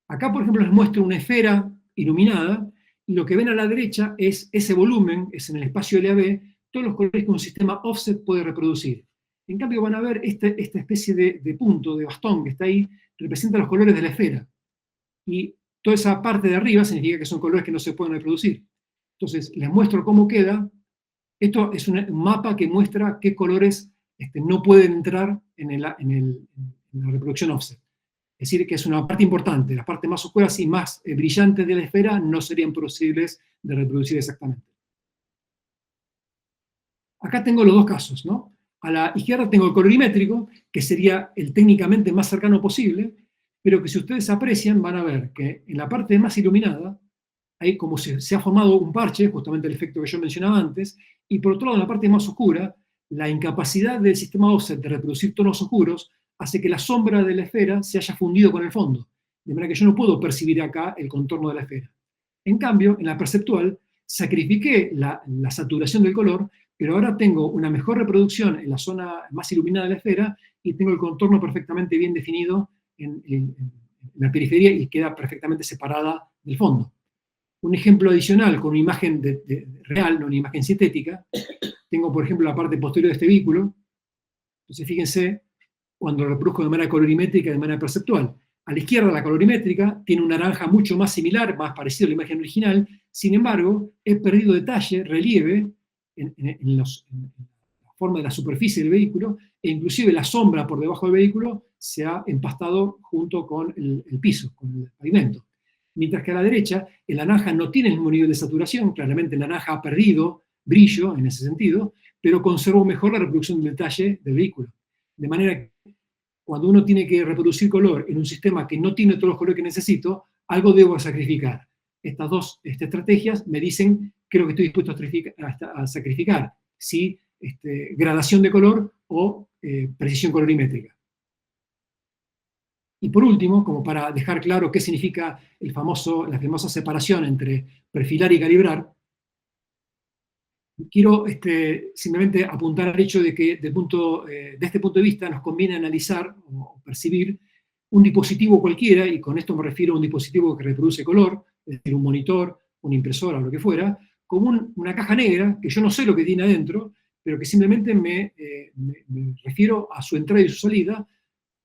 Acá, por ejemplo, les muestro una esfera iluminada, y lo que ven a la derecha es ese volumen, es en el espacio LAB, todos los colores que un sistema offset puede reproducir. En cambio van a ver esta especie de punto, de bastón que está ahí, representa los colores de la esfera. Y toda esa parte de arriba significa que son colores que no se pueden reproducir. Entonces, les muestro cómo queda. Esto es un mapa que muestra qué colores no pueden entrar en la reproducción offset. Es decir, que es una parte importante. Las partes más oscuras y más brillantes de la esfera no serían posibles de reproducir exactamente. Acá tengo los dos casos, ¿no? A la izquierda tengo el colorimétrico, que sería el técnicamente más cercano posible, pero que si ustedes aprecian van a ver que en la parte más iluminada hay como se ha formado un parche, justamente el efecto que yo mencionaba antes, y por otro lado en la parte más oscura, la incapacidad del sistema offset de reproducir tonos oscuros hace que la sombra de la esfera se haya fundido con el fondo, de manera que yo no puedo percibir acá el contorno de la esfera. En cambio, en la perceptual, sacrifiqué la saturación del color, pero ahora tengo una mejor reproducción en la zona más iluminada de la esfera y tengo el contorno perfectamente bien definido en la periferia y queda perfectamente separada del fondo. Un ejemplo adicional con una imagen real, no una imagen sintética, tengo por ejemplo la parte posterior de este vehículo. Entonces fíjense, cuando lo reproduzco de manera colorimétrica y de manera perceptual. A la izquierda la colorimétrica tiene un naranja mucho más similar, más parecido a la imagen original, sin embargo he perdido detalle, relieve, en la forma de la superficie del vehículo, e inclusive la sombra por debajo del vehículo se ha empastado junto con el piso, con el pavimento. Mientras que a la derecha, el naranja no tiene el mismo nivel de saturación, claramente el naranja ha perdido brillo en ese sentido, pero conservo mejor la reproducción del detalle del vehículo. De manera que cuando uno tiene que reproducir color en un sistema que no tiene todos los colores que necesito, algo debo sacrificar. Estas dos estrategias me dicen qué es lo que estoy dispuesto a sacrificar, si gradación de color o precisión colorimétrica. Y por último, como para dejar claro qué significa la famosa separación entre perfilar y calibrar, quiero simplemente apuntar al hecho de que de este punto de vista nos conviene analizar o percibir un dispositivo cualquiera, y con esto me refiero a un dispositivo que reproduce color, es decir, un monitor, una impresora o lo que fuera, como una caja negra que yo no sé lo que tiene adentro, pero que simplemente me refiero a su entrada y su salida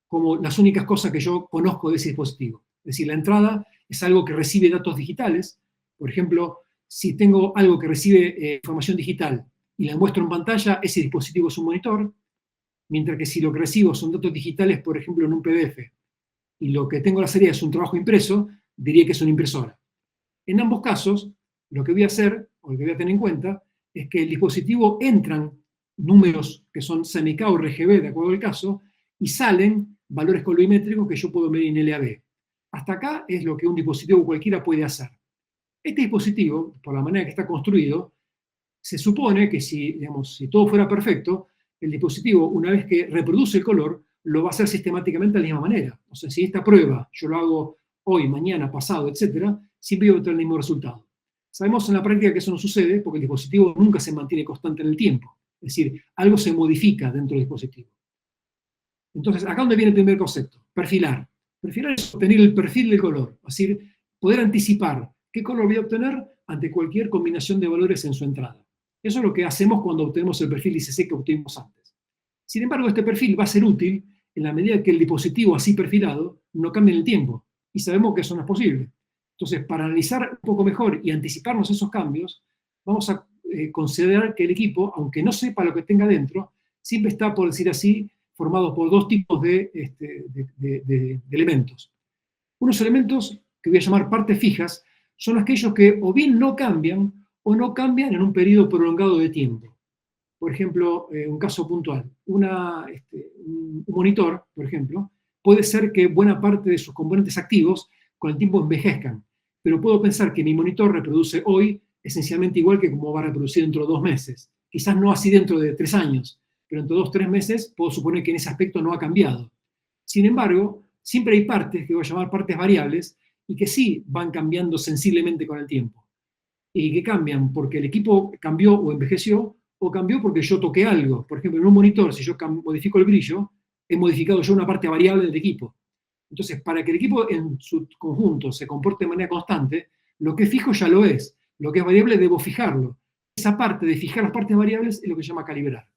como las únicas cosas que yo conozco de ese dispositivo. Es decir, la entrada es algo que recibe datos digitales. Por ejemplo, si tengo algo que recibe información digital y la muestro en pantalla, ese dispositivo es un monitor, mientras que si lo que recibo son datos digitales, por ejemplo, en un PDF, y lo que tengo la salida es un trabajo impreso, diría que es una impresora. En ambos casos, lo que voy a hacer, o lo que voy a tener en cuenta, es que el dispositivo entran números que son CMYK o RGB, de acuerdo al caso, y salen valores colorimétricos que yo puedo medir en LAB. Hasta acá es lo que un dispositivo cualquiera puede hacer. Este dispositivo, por la manera que está construido, se supone que si todo fuera perfecto, el dispositivo, una vez que reproduce el color, lo va a hacer sistemáticamente de la misma manera. O sea, si esta prueba yo lo hago hoy, mañana, pasado, etc., siempre voy a tener el mismo resultado. Sabemos en la práctica que eso no sucede porque el dispositivo nunca se mantiene constante en el tiempo. Es decir, algo se modifica dentro del dispositivo. Entonces, acá donde viene el primer concepto. perfilar. Perfilar es obtener el perfil del color, es decir, poder anticipar qué color voy a obtener ante cualquier combinación de valores en su entrada. Eso es lo que hacemos cuando obtenemos el perfil ICC que obtuvimos antes. Sin embargo, este perfil va a ser útil en la medida que el dispositivo así perfilado no cambie en el tiempo, y sabemos que eso no es posible. Entonces, para analizar un poco mejor y anticiparnos esos cambios, vamos a considerar que el equipo, aunque no sepa lo que tenga dentro, siempre está, por decir así, formado por dos tipos de elementos. Unos elementos que voy a llamar partes fijas son aquellos que o bien no cambian o no cambian en un periodo prolongado de tiempo. Por ejemplo, un caso puntual, un monitor, por ejemplo, puede ser que buena parte de sus componentes activos con el tiempo envejezcan, pero puedo pensar que mi monitor reproduce hoy esencialmente igual que como va a reproducir dentro de 2 meses. Quizás no así dentro de 3 años, pero entre 2 o 3 meses puedo suponer que en ese aspecto no ha cambiado. Sin embargo, siempre hay partes que voy a llamar partes variables y que sí van cambiando sensiblemente con el tiempo. Y que cambian porque el equipo cambió o envejeció, o cambió porque yo toqué algo. Por ejemplo, en un monitor, si yo modifico el brillo, he modificado yo una parte variable del equipo. Entonces, para que el equipo en su conjunto se comporte de manera constante, lo que es fijo ya lo es. Lo que es variable debo fijarlo. Esa parte de fijar las partes variables es lo que se llama calibrar.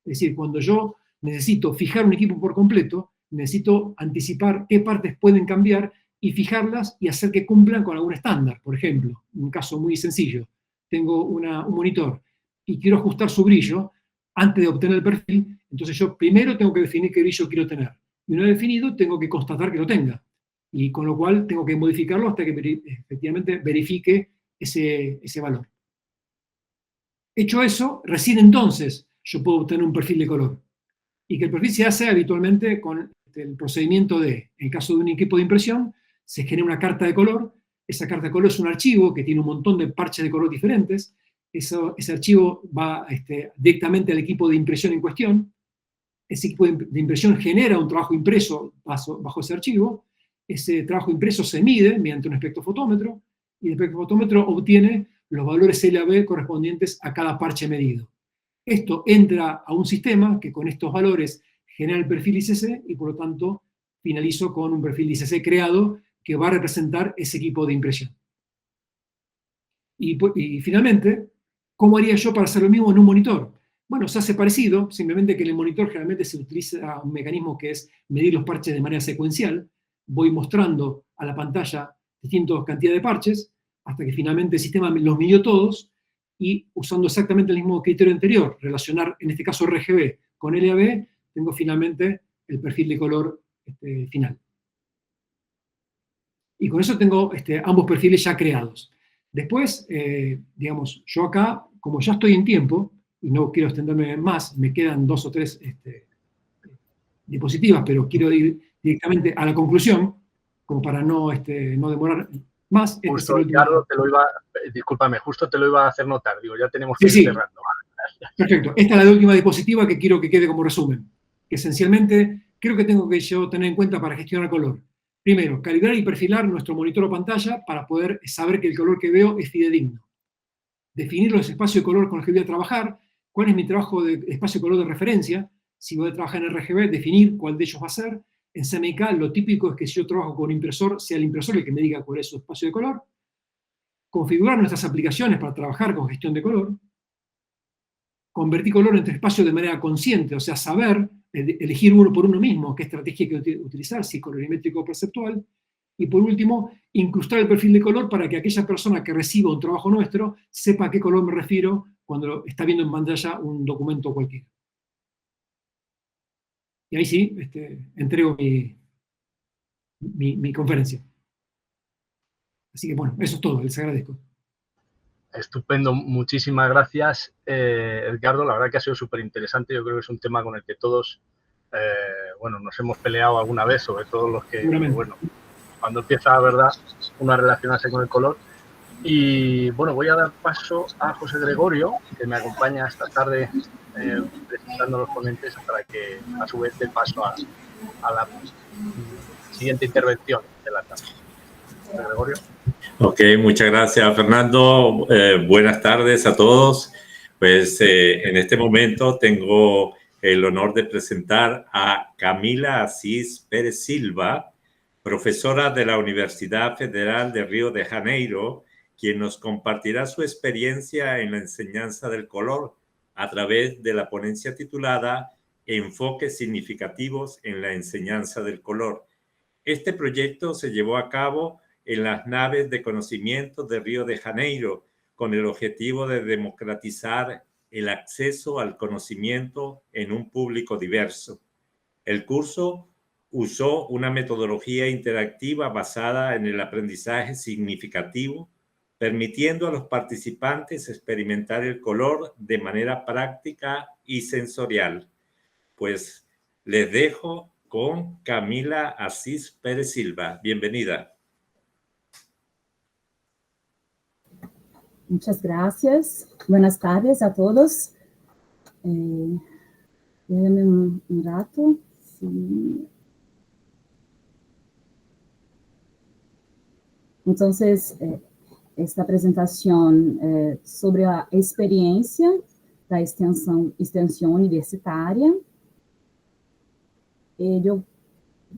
Es decir, cuando yo necesito fijar un equipo por completo, necesito anticipar qué partes pueden cambiar y fijarlas y hacer que cumplan con algún estándar. Por ejemplo, un caso muy sencillo. Tengo un monitor y quiero ajustar su brillo antes de obtener el perfil, entonces yo primero tengo que definir qué brillo quiero tener. Y una vez definido, tengo que constatar que lo tenga. Y con lo cual tengo que modificarlo hasta que efectivamente verifique ese valor. Hecho eso, recién entonces yo puedo obtener un perfil de color. Y que el perfil se hace habitualmente con el procedimiento en el caso de un equipo de impresión, se genera una carta de color. Esa carta de color es un archivo que tiene un montón de parches de color diferentes. Ese archivo va directamente al equipo de impresión en cuestión. Ese equipo de impresión genera un trabajo impreso bajo ese archivo. Ese trabajo impreso se mide mediante un espectrofotómetro y el espectrofotómetro obtiene los valores LAB correspondientes a cada parche medido. Esto entra a un sistema que con estos valores genera el perfil ICC y por lo tanto finalizo con un perfil ICC creado que va a representar ese equipo de impresión. Y finalmente, ¿cómo haría yo para hacer lo mismo en un monitor? Bueno, se hace parecido, simplemente que en el monitor generalmente se utiliza un mecanismo que es medir los parches de manera secuencial. Voy mostrando a la pantalla distintas cantidades de parches, hasta que finalmente el sistema los midió todos, y usando exactamente el mismo criterio anterior, relacionar en este caso RGB con LAB, tengo finalmente el perfil de color final. Y con eso tengo ambos perfiles ya creados. Después, digamos, yo acá, como ya estoy en tiempo, y no quiero extenderme más, me quedan 2 o 3 diapositivas, pero quiero ir directamente a la conclusión, como para no demorar más. Justo, Ricardo, discúlpame, justo te lo iba a hacer notar, digo, ya tenemos que ir cerrando. Perfecto, esta es la última diapositiva que quiero que quede como resumen, que esencialmente creo que tengo que yo tener en cuenta para gestionar color. Primero, calibrar y perfilar nuestro monitor o pantalla para poder saber que el color que veo es fidedigno. Definir los espacios de color con los que voy a trabajar, cuál es mi trabajo de espacio de color de referencia, si voy a trabajar en RGB, definir cuál de ellos va a ser. En CMYK lo típico es que si yo trabajo con un impresor, sea el impresor el que me diga cuál es su espacio de color. Configurar nuestras aplicaciones para trabajar con gestión de color. Convertir color entre espacios de manera consciente, o sea, saber elegir uno por uno mismo, qué estrategia hay que utilizar, si colorimétrico o perceptual. Y por último, incrustar el perfil de color para que aquella persona que reciba un trabajo nuestro sepa a qué color me refiero cuando está viendo en pantalla un documento cualquiera. Y ahí sí, entrego mi conferencia. Así que bueno, eso es todo, les agradezco. Estupendo, muchísimas gracias, Edgardo. La verdad que ha sido súper interesante. Yo creo que es un tema con el que todos, bueno, nos hemos peleado alguna vez, sobre todo los que, bueno, cuando empieza, ¿verdad?, uno a relacionarse con el color. Y bueno, voy a dar paso a José Gregorio, que me acompaña esta tarde presentando a los ponentes para que a su vez dé paso a la siguiente intervención de la tarde. José Gregorio. Ok, muchas gracias, Fernando. Buenas tardes a todos. Pues en este momento tengo el honor de presentar a Camila Assis Pérez Silva, profesora de la Universidad Federal de Río de Janeiro, quien nos compartirá su experiencia en la enseñanza del color a través de la ponencia titulada Enfoques significativos en la enseñanza del color. Este proyecto se llevó a cabo en las naves de conocimiento de Río de Janeiro con el objetivo de democratizar el acceso al conocimiento en un público diverso. El curso usó una metodología interactiva basada en el aprendizaje significativo, permitiendo a los participantes experimentar el color de manera práctica y sensorial. Pues les dejo con Camila Assis Pérez Silva. Bienvenida. Muchas gracias. Buenas tardes a todos. Déjenme un rato. Sí. Entonces, esta presentación sobre a experiência da extensão universitária. Eu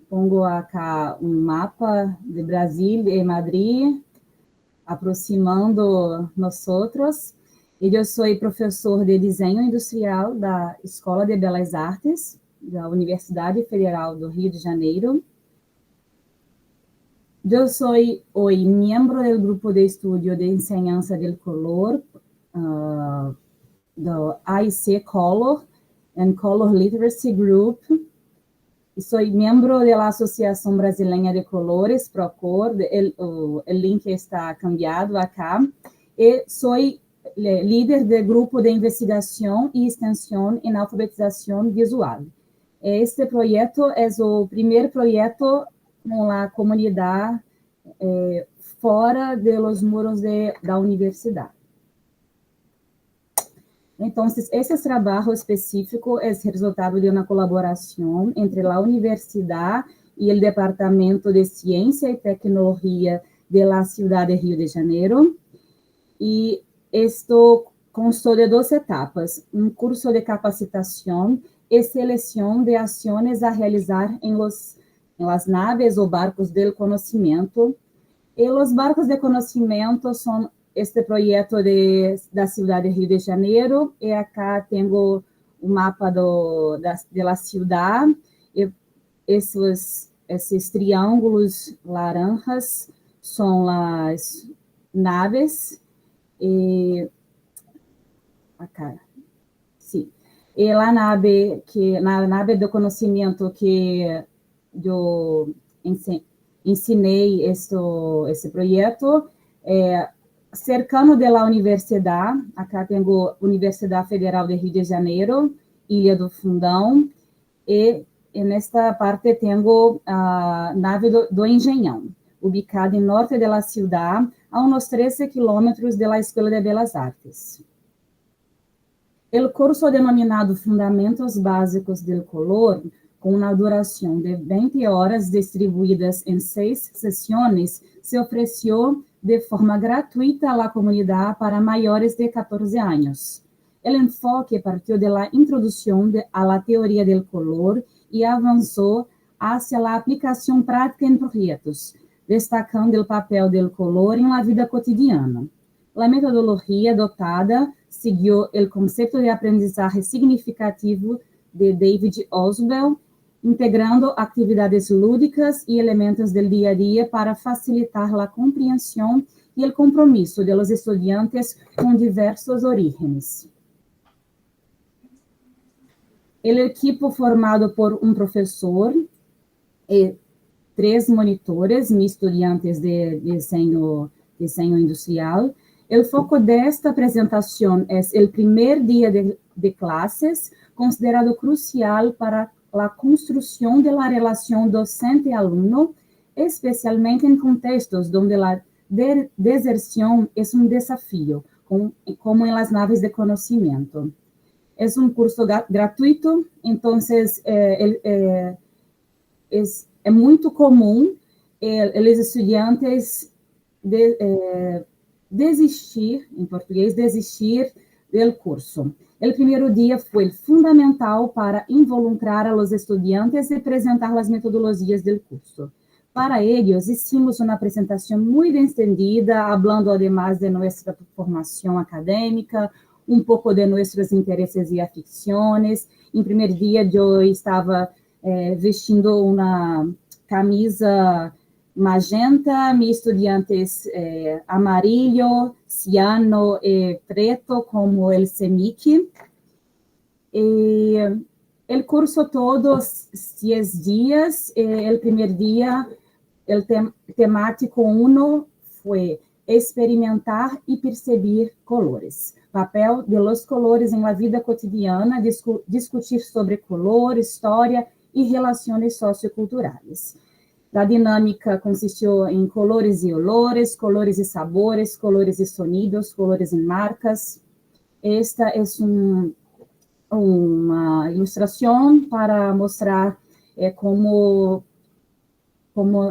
pongo acá um mapa de Brasil e Madrid, aproximando nós outros. Eu sou professor de desenho industrial da Escola de Belas Artes, da Universidade Federal do Rio de Janeiro. Eu sou hoje membro do grupo de estudo de enseñanza del color, do AIC Color and Color Literacy Group. Sou membro da Associação Brasileira de Colores, PROCOR, o link está cambiado acá, e sou líder do grupo de investigação e extensão em alfabetização visual. Este projeto é o primeiro projeto na comunidade fora dos muros da universidade. Então, esse trabalho específico é resultado de uma colaboração entre a universidade e o Departamento de Ciência e Tecnologia da cidade de Rio de Janeiro. E isto constou de 2 etapas: um curso de capacitação e seleção de ações a realizar em las naves ou barcos do conhecimento. E os barcos de conhecimento são este projeto da cidade de Rio de Janeiro, e acá tenho o mapa da cidade, e esses triângulos laranjas são as naves, e acá, sim. E na nave do conhecimento que eu ensinei esse projeto, cercano da universidade. Acá tenho a Universidade Federal de Rio de Janeiro, Ilha do Fundão, e nesta parte tenho a nave do Engenhão, ubicada em norte da cidade, a uns 13 quilômetros da Escola de Belas Artes. O curso denominado Fundamentos Básicos do Color, com uma duração de 20 horas distribuídas em 6 sessões, se ofereceu de forma gratuita à comunidade para maiores de 14 anos. O enfoque partiu da introdução à teoria do color e avançou hacia a aplicação prática em projetos, destacando o papel do color em la vida cotidiana. A metodologia adotada seguiu o conceito de aprendizagem significativo de David Oswell, integrando atividades lúdicas e elementos do dia a dia para facilitar a compreensão e o compromisso dos estudantes com diversos orígenes. O equipo formado por um professor e 3 monitores, estudantes de desenho industrial. O foco desta apresentação é o primeiro dia de classes, considerado crucial para a construção da relação docente-aluno, especialmente em contextos onde a deserção é um desafio, como em las naves de conhecimento. É um curso gratuito, então é muito comum os estudantes desistir, em português, desistir do curso. El primer día fue fundamental para involucrar a los estudiantes y presentar las metodologías del curso. Para ellos hicimos una presentación muy extendida, hablando además de nuestra formación académica, un poco de nuestros intereses y aficiones. En primer día yo estaba vestindo una camisa magenta, mis estudiantes amarillo, ciano y preto como el CEMIC. El curso todos 10 días. El primer día, el temático 1 fue experimentar y percibir colores. Papel de los colores en la vida cotidiana, discutir sobre color, historia y relaciones socioculturales. La dinámica consistió en colores y olores, colores y sabores, colores y sonidos, colores y marcas. Esta es una ilustración para mostrar cómo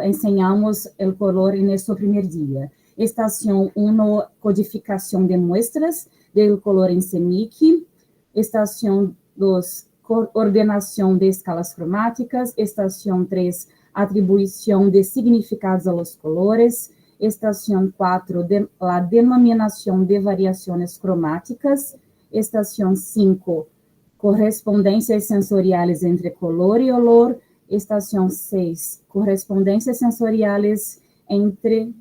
enseñamos el color en nuestro primer día. Estación 1, codificación de muestras del color en CEMIC. Estación 2, ordenación de escalas cromáticas. Estación 3, atribuição de significados a los colores. Estação 4, la denominação de variações cromáticas. Estação 5, correspondências sensoriales entre color e olor. Estação 6, correspondências sensoriales entre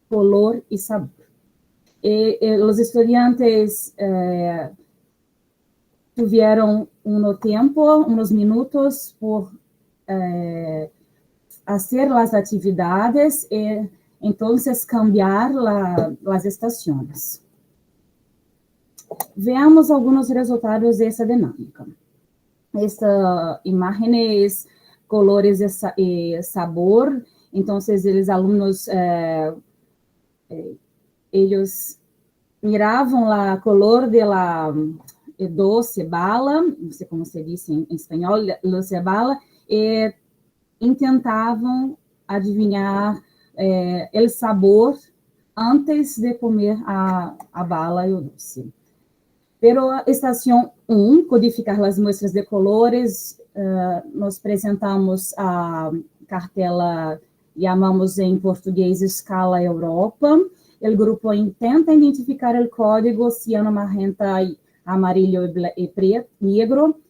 color e sabor. Os estudiantes tuvieron unos minutos por hacer las actividades y entonces cambiar las estaciones. Veamos algunos resultados de esa dinámica. Esta imagen es colores y sabor. Entonces, los alumnos, ellos miravam la color de la doce bala, não sei como se diz em espanhol, doce bala, e tentavam adivinhar o sabor antes de comer a bala e o doce. Pero a estação 1, codificar as muestras de colores, nós apresentamos a cartela, chamamos em português Escala Europa. O grupo tenta identificar o código ciano, magenta, amarillo e preto, negro,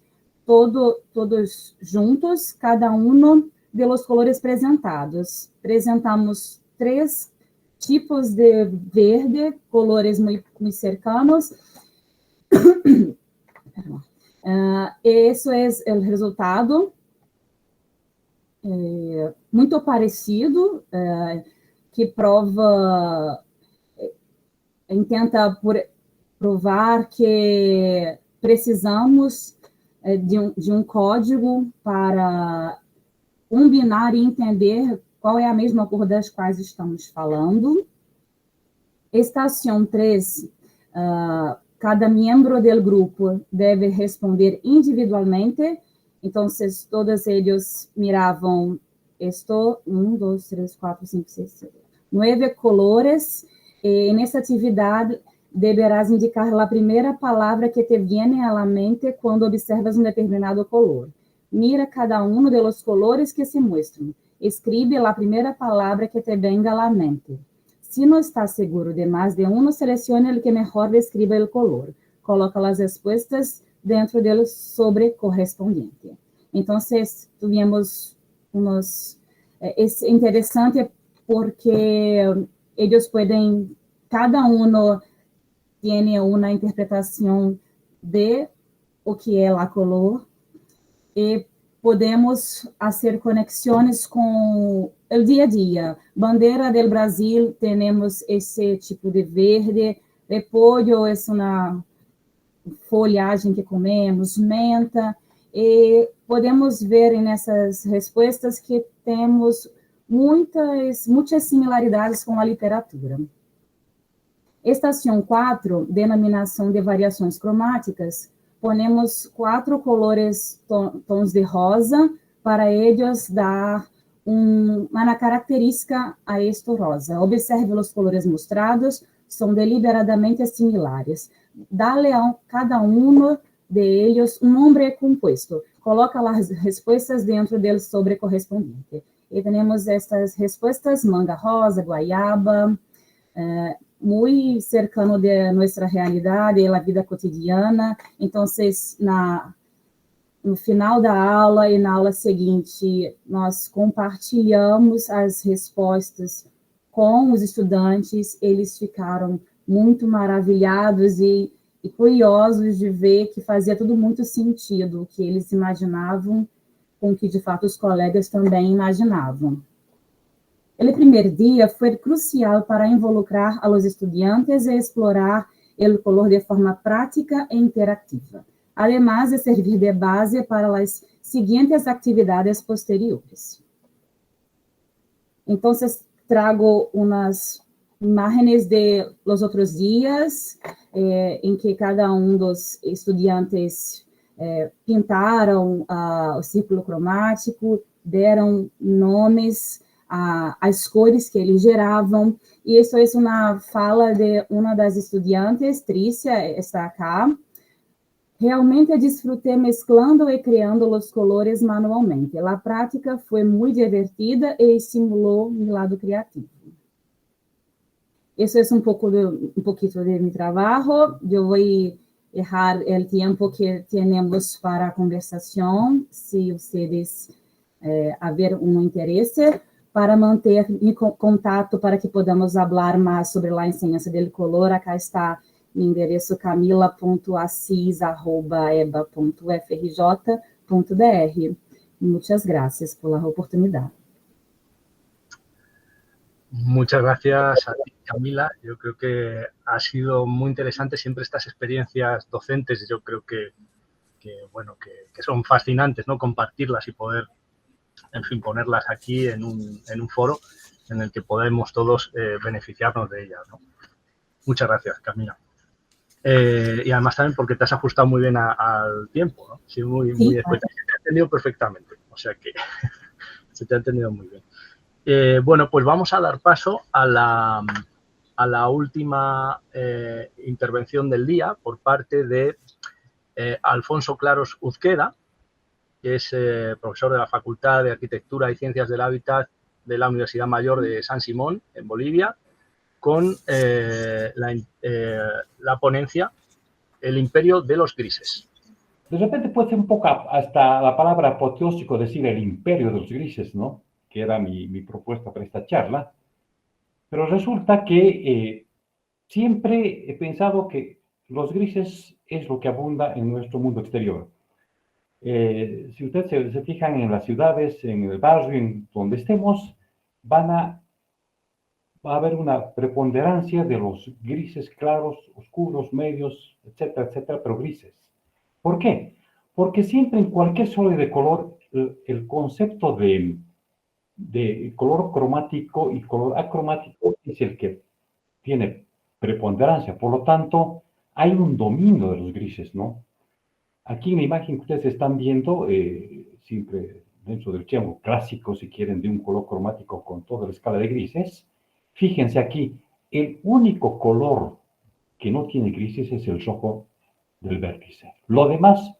todos juntos, cada um de los colores presentados. Presentamos 3 tipos de verde, colores muito cercanos. Isso é o resultado, muito parecido, que intenta provar que precisamos de um código para combinar e entender qual é a mesma cor das quais estamos falando. Estação 3, cada membro do grupo deve responder individualmente. Então, todos eles miravam 1, 2, 3, 4, 5, 6, 7, 9 colores. E nessa atividade, deverás indicar a primeira palavra que te viene à mente quando observas um determinado color. Mira cada um de los colores que se muestram. Escribe a primeira palavra que te venga à mente. Se não está seguro de mais de um, selecione o que melhor describa o color. Coloca as respostas dentro do sobre correspondente. Então, tivemos é interessante porque eles podem, cada um tem uma interpretação de o que é a color e podemos fazer conexões com o dia a dia. Bandeira do Brasil, temos esse tipo de verde. Repolho é uma folhagem que comemos, menta. E podemos ver nessas respostas que temos muitas similaridades com a literatura. Estação 4, denominação de variações cromáticas, ponemos 4 colores, tons de rosa, para eles dar uma característica a este rosa. Observe os colores mostrados, são deliberadamente similares. dale a cada uno de ellos un nombre compuesto. Coloca las respuestas dentro del sobre correspondiente. Y tenemos estas respuestas, manga rosa, guayaba, muy cercano de nuestra realidade e la vida cotidiana. Entonces, no final da aula e na aula seguinte, nós compartilhamos as respostas com os estudantes. Eles ficaram muito maravilhados e curiosos de ver que fazia tudo muito sentido, o que eles imaginavam, com o que de fato os colegas também imaginavam. O primeiro dia foi crucial para involucrar a los estudiantes e explorar o color de forma prática e interativa, además de servir de base para as seguintes atividades posteriores. Então, trago umas imágenes de los outros dias, em que cada dos estudantes pintaram o círculo cromático, deram nomes às cores que eles geravam, e isso é uma fala de uma das estudantes, Trícia, está acá. Realmente disfrutei mesclando e criando os colores manualmente. A prática foi muito divertida e estimulou meu lado criativo. Eso es un poquito de mi trabajo. Yo voy a dejar el tiempo que tenemos para conversación, si ustedes haber un interés, para manter mi contato, para que podamos hablar más sobre la enseñanza del color. Acá está mi endereço camila.assis@eba.frj.br. Muchas gracias por la oportunidad. Muchas gracias a ti, Camila. Yo creo que ha sido muy interesante siempre estas experiencias docentes. Yo creo que son fascinantes, ¿no? Compartirlas y poder, en fin, ponerlas aquí en un foro en el que podemos todos beneficiarnos de ellas, ¿no? Muchas gracias, Camila. Y además también porque te has ajustado muy bien al tiempo, ¿no? Sí, muy después. Se te ha entendido perfectamente, o sea que se te ha entendido muy bien. Bueno, pues vamos a dar paso a la última intervención del día por parte de Alfonso Claros Uzqueda, que es profesor de la Facultad de Arquitectura y Ciencias del Hábitat de la Universidad Mayor de San Simón, en Bolivia, con la ponencia El imperio de los grises. De repente puede ser un poco hasta la palabra apoteósico decir el imperio de los grises, ¿no? Que era mi propuesta para esta charla, pero resulta que siempre he pensado que los grises es lo que abunda en nuestro mundo exterior. Si ustedes se fijan en las ciudades, en el barrio, en donde estemos, va a haber una preponderancia de los grises claros, oscuros, medios, etcétera, etcétera, pero grises. ¿Por qué? Porque siempre en cualquier sólido de color, el concepto de color cromático y color acromático es el que tiene preponderancia. Por lo tanto, hay un dominio de los grises, ¿no? Aquí en la imagen que ustedes están viendo, siempre dentro del tema clásico, si quieren, de un color cromático con toda la escala de grises, fíjense aquí, el único color que no tiene grises es el rojo del vértice. Lo demás,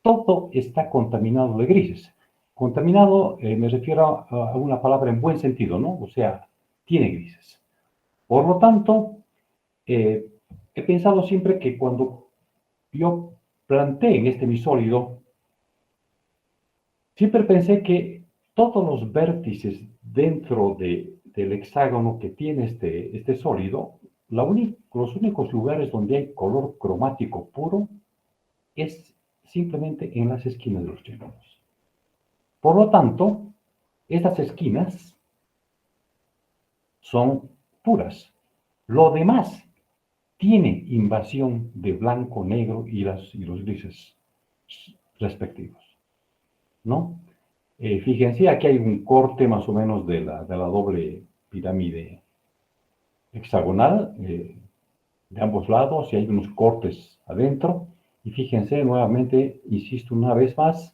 todo está contaminado de grises. Contaminado, me refiero a una palabra en buen sentido, ¿no? O sea, tiene grises. Por lo tanto, he pensado siempre que cuando yo planteé en este misólido, siempre pensé que todos los vértices dentro del hexágono que tiene este sólido, los únicos lugares donde hay color cromático puro es simplemente en las esquinas de los triángulos. Por lo tanto, estas esquinas son puras. Lo demás tiene invasión de blanco, negro y los grises respectivos, ¿no? Fíjense, aquí hay un corte más o menos de la doble pirámide hexagonal de ambos lados, y hay unos cortes adentro. Y fíjense, nuevamente, insisto una vez más,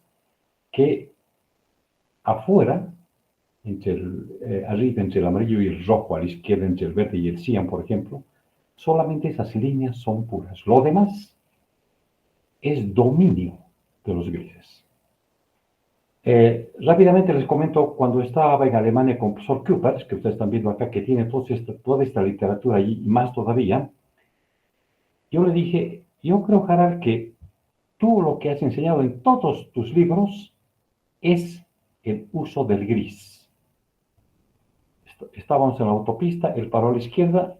que afuera, arriba entre el amarillo y el rojo, a la izquierda entre el verde y el cian, por ejemplo, solamente esas líneas son puras. Lo demás es dominio de los grises. Rápidamente les comento, cuando estaba en Alemania con el profesor Küppers, que ustedes están viendo acá, que tiene toda esta literatura y más todavía, yo le dije, yo creo, Harald, que tú lo que has enseñado en todos tus libros es el uso del gris. Estábamos en la autopista, él paró a la izquierda,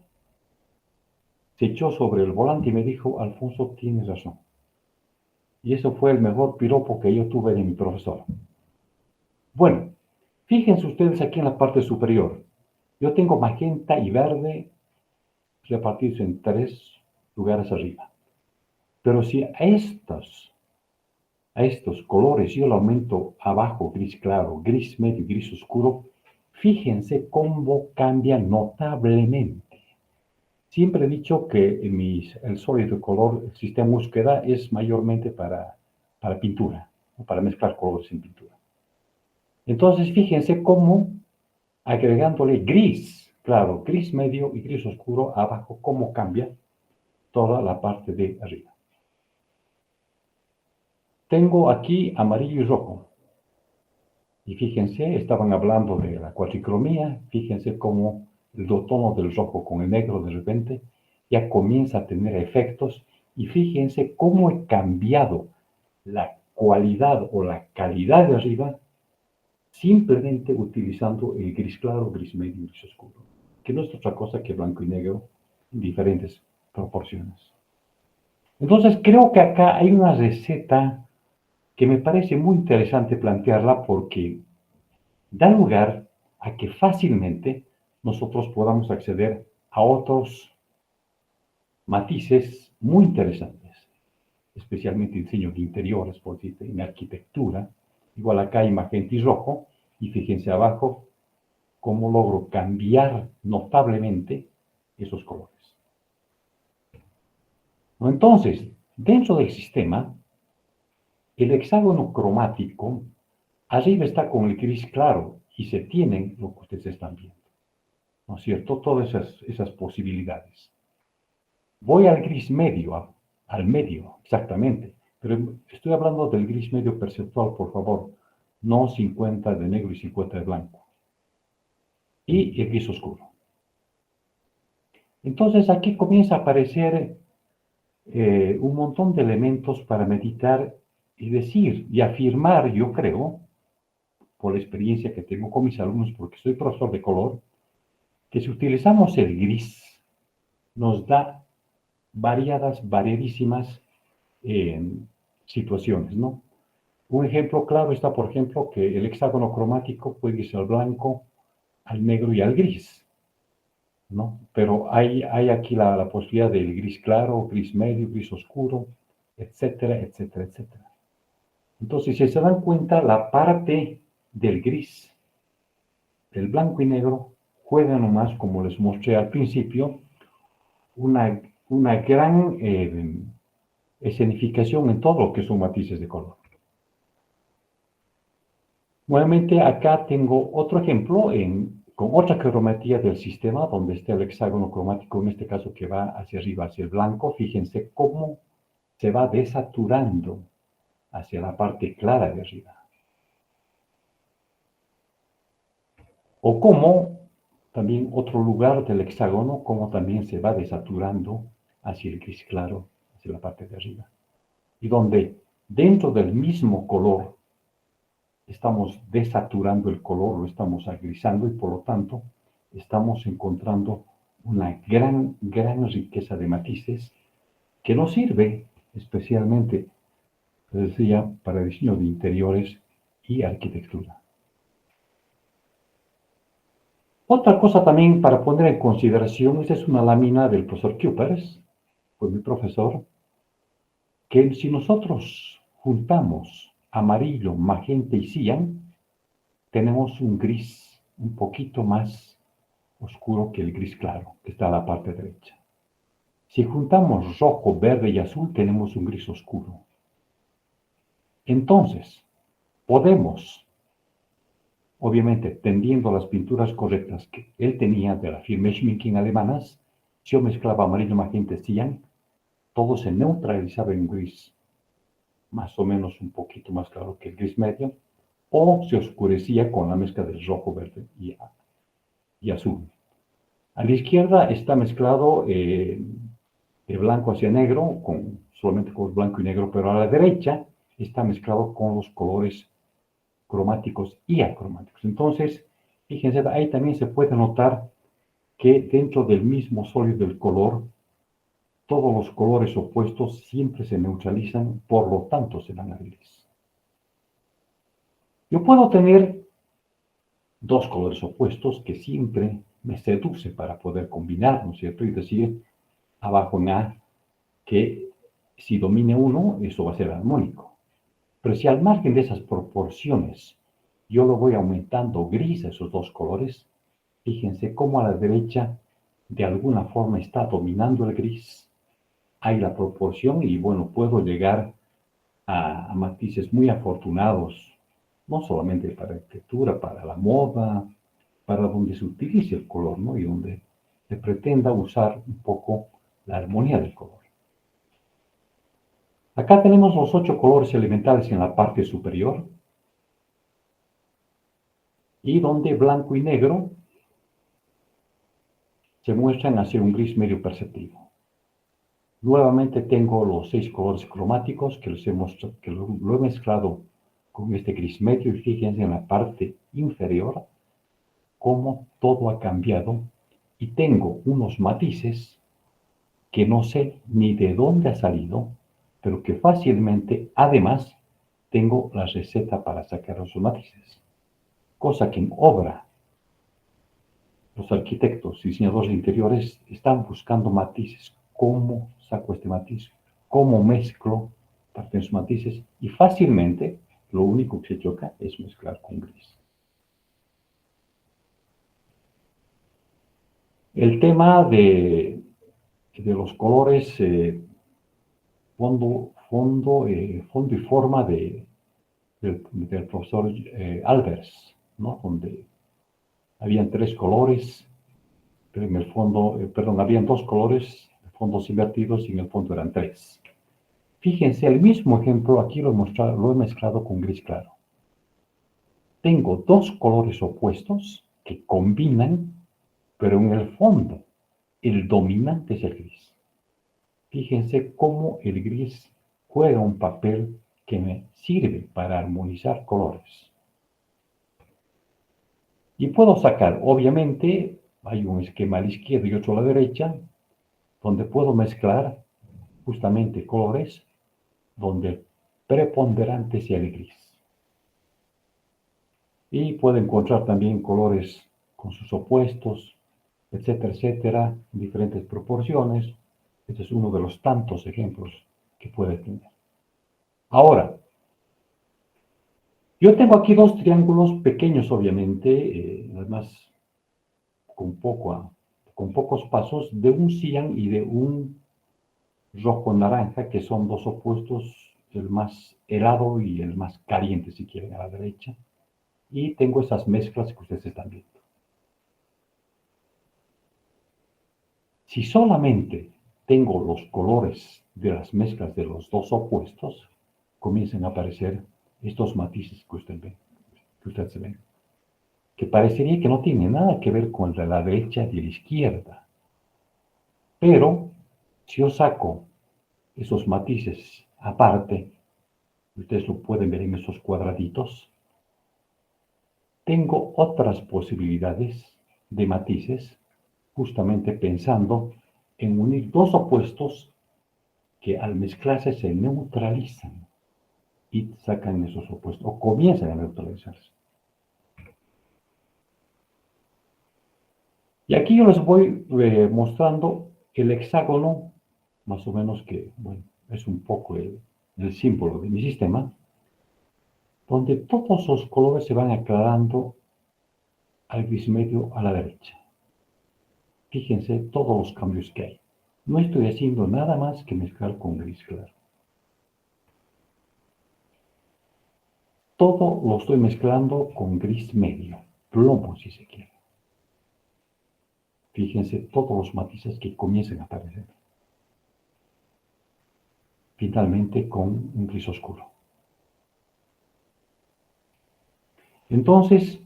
se echó sobre el volante y me dijo, Alfonso, tienes razón. Y eso fue el mejor piropo que yo tuve de mi profesor. Bueno, fíjense ustedes aquí en la parte superior. Yo tengo magenta y verde repartidos en 3 lugares arriba. Pero si a estos colores yo lo aumento abajo, gris claro, gris medio y gris oscuro, fíjense cómo cambia notablemente. Siempre he dicho que el sólido color, el sistema búsqueda, es mayormente para pintura, o para mezclar colores en pintura. Entonces, fíjense cómo, agregándole gris, claro, gris medio y gris oscuro abajo, cómo cambia toda la parte de arriba. Tengo aquí amarillo y rojo. Y fíjense, estaban hablando de la cuatricromía, fíjense cómo el tono del rojo con el negro de repente ya comienza a tener efectos, y fíjense cómo he cambiado la cualidad o la calidad de arriba simplemente utilizando el gris claro, gris medio y gris oscuro, que no es otra cosa que blanco y negro en diferentes proporciones. Entonces creo que acá hay una receta que me parece muy interesante plantearla, porque da lugar a que fácilmente nosotros podamos acceder a otros matices muy interesantes, especialmente en diseño de interiores, por decirte, en arquitectura. Igual acá hay magenta y rojo, y fíjense abajo cómo logro cambiar notablemente esos colores. Entonces, dentro del sistema, el hexágono cromático arriba está con el gris claro y se tienen lo que ustedes están viendo, ¿no es cierto? Todas esas posibilidades. Voy al gris medio, al medio, exactamente, pero estoy hablando del gris medio perceptual, por favor, no 50 de negro y 50 de blanco. Y el gris oscuro. Entonces aquí comienza a aparecer un montón de elementos para meditar y decir y afirmar, yo creo, por la experiencia que tengo con mis alumnos, porque soy profesor de color, que si utilizamos el gris, nos da variadísimas situaciones, ¿no? Un ejemplo claro está, por ejemplo, que el hexágono cromático puede irse al blanco, al negro y al gris, ¿no? Pero hay aquí la posibilidad del gris claro, gris medio, gris oscuro, etcétera, etcétera, etcétera. Entonces, si se dan cuenta, la parte del gris, del blanco y negro, juega nomás, como les mostré al principio, una gran escenificación en todo lo que son matices de color. Nuevamente, acá tengo otro ejemplo con otra cromatía del sistema, donde está el hexágono cromático, en este caso que va hacia arriba, hacia el blanco. Fíjense cómo se va desaturando hacia la parte clara de arriba. O como también otro lugar del hexágono, como también se va desaturando hacia el gris claro, hacia la parte de arriba. Y donde dentro del mismo color estamos desaturando el color, lo estamos agrisando, y por lo tanto estamos encontrando una gran riqueza de matices que nos sirve especialmente, les decía, para el diseño de interiores y arquitectura. Otra cosa también para poner en consideración, esta es una lámina del profesor Küppers, fue mi profesor, que si nosotros juntamos amarillo, magenta y cian, tenemos un gris un poquito más oscuro que el gris claro, que está a la parte derecha. Si juntamos rojo, verde y azul, tenemos un gris oscuro. Entonces, podemos, obviamente, tendiendo las pinturas correctas que él tenía de la firma Schmincking alemanas, Si yo mezclaba amarillo, magenta, cian, todo se neutralizaba en gris, más o menos un poquito más claro que el gris medio, o se oscurecía con la mezcla del rojo, verde y azul. A la izquierda está mezclado de blanco hacia negro, solamente con blanco y negro, pero a la derecha está mezclado con los colores cromáticos y acromáticos. Entonces, fíjense, ahí también se puede notar que dentro del mismo sólido del color, todos los colores opuestos siempre se neutralizan, por lo tanto se dan a gris. Yo puedo tener dos colores opuestos que siempre me seduce para poder combinar, ¿no es cierto? Y decir abajo en A que si domine uno, eso va a ser armónico. Pero si al margen de esas proporciones yo lo voy aumentando gris a esos dos colores, fíjense cómo a la derecha de alguna forma está dominando el gris. Hay la proporción y bueno, puedo llegar a matices muy afortunados, no solamente para la arquitectura, para la moda, para donde se utilice el color, ¿no? Y donde se pretenda usar un poco la armonía del color. Acá tenemos los 8 colores elementales en la parte superior y donde blanco y negro se muestran hacia un gris medio perceptivo. Nuevamente tengo los 6 colores cromáticos que lo he mezclado con este gris medio y fíjense en la parte inferior cómo todo ha cambiado y tengo unos matices que no sé ni de dónde ha salido, pero que fácilmente, además, tengo la receta para sacar esos matices. Cosa que en obra, los arquitectos, diseñadores de interiores están buscando matices. ¿Cómo saco este matiz? ¿Cómo mezclo parte de esos matices? Y fácilmente, lo único que se choca es mezclar con gris. El tema de los colores fondo y forma del profesor Albers, ¿no? Donde habían 3 colores, pero en el fondo, habían 2 colores, fondos invertidos y en el fondo eran 3. Fíjense, el mismo ejemplo aquí lo he mezclado con gris claro. Tengo 2 colores opuestos que combinan, pero en el fondo el dominante es el gris. Fíjense cómo el gris juega un papel que me sirve para armonizar colores. Y puedo sacar, obviamente, hay un esquema a la izquierda y otro a la derecha, donde puedo mezclar justamente colores donde el preponderante sea el gris. Y puedo encontrar también colores con sus opuestos, etcétera, etcétera, en diferentes proporciones. Este es uno de los tantos ejemplos que puede tener. Ahora, yo tengo aquí 2 triángulos pequeños, obviamente, además con pocos pasos, de un cian y de un rojo-naranja, que son 2 opuestos, el más helado y el más caliente, si quieren, a la derecha. Y tengo esas mezclas que ustedes están viendo. Si solamente tengo los colores de las mezclas de los 2 opuestos, comienzan a aparecer estos matices que ustedes ven, que parecería que no tiene nada que ver con el de la derecha y de la izquierda. Pero, si yo saco esos matices aparte, ustedes lo pueden ver en esos cuadraditos, tengo otras posibilidades de matices, justamente pensando en unir 2 opuestos que al mezclarse se neutralizan y sacan esos opuestos, o comienzan a neutralizarse. Y aquí yo les voy mostrando el hexágono, más o menos que, bueno, es un poco el símbolo de mi sistema, donde todos los colores se van aclarando al gris medio a la derecha. Fíjense todos los cambios que hay. No estoy haciendo nada más que mezclar con gris claro. Todo lo estoy mezclando con gris medio, plomo si se quiere. Fíjense todos los matices que comienzan a aparecer. Finalmente con un gris oscuro. Entonces,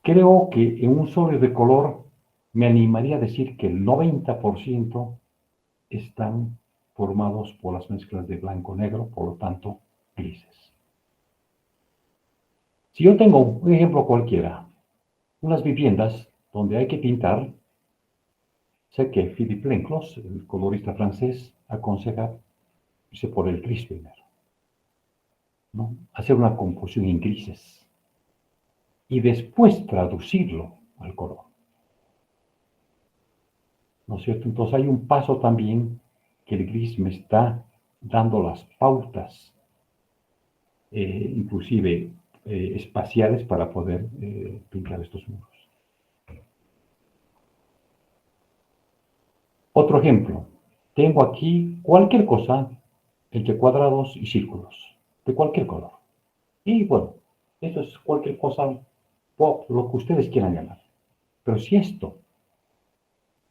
creo que en un sobre de color me animaría a decir que el 90% están formados por las mezclas de blanco-negro, por lo tanto, grises. Si yo tengo un ejemplo cualquiera, unas viviendas donde hay que pintar, sé que Philippe Lenclos, el colorista francés, aconseja irse por el gris primero, ¿no? Hacer una composición en grises y después traducirlo al color, ¿no es cierto? Entonces hay un paso también que el gris me está dando las pautas, inclusive espaciales, para poder pintar estos muros. Otro ejemplo, tengo aquí cualquier cosa entre cuadrados y círculos, de cualquier color. Y bueno, eso es cualquier cosa, pop, lo que ustedes quieran llamar. Pero si esto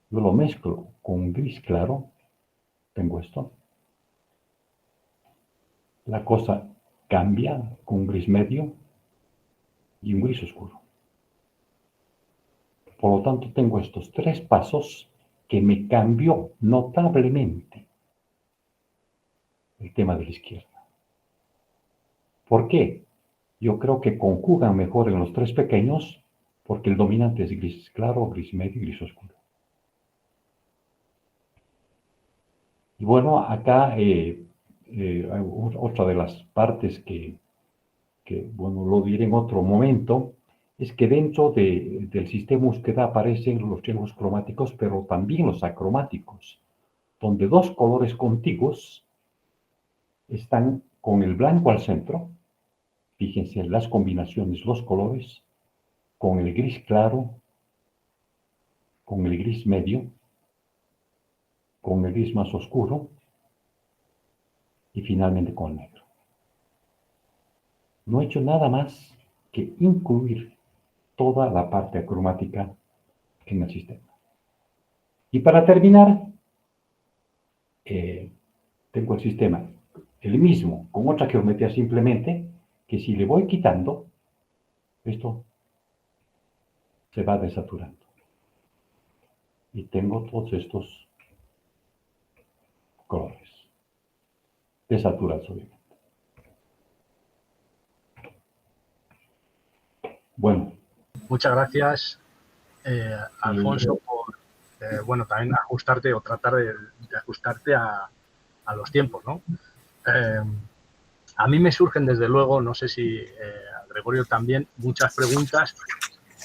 yo lo mezclo con un gris claro, tengo esto. La cosa cambia con un gris medio y un gris oscuro. Por lo tanto, tengo estos tres pasos que me cambió notablemente el tema de la izquierda. ¿Por qué? Yo creo que conjugan mejor en los tres pequeños porque el dominante es gris claro, gris medio y gris oscuro. Y bueno, acá otra de las partes que, bueno, lo diré en otro momento, es que dentro del sistema búsqueda aparecen los triángulos cromáticos, pero también los acromáticos, donde dos colores contiguos están con el blanco al centro. Fíjense en las combinaciones, los colores, con el gris claro, con el gris medio, con el gris más oscuro y finalmente con el negro. No he hecho nada más que incluir toda la parte acromática en el sistema. Y para terminar, tengo el sistema, el mismo, con otra geometría simplemente, que si le voy quitando, esto se va desaturando. Y tengo todos estos colores desaturados, obviamente. Bueno. Muchas gracias, Alfonso, por bueno, también ajustarte o tratar de ajustarte a los tiempos, ¿no? A mí me surgen, desde luego, no sé si a Gregorio también, muchas preguntas,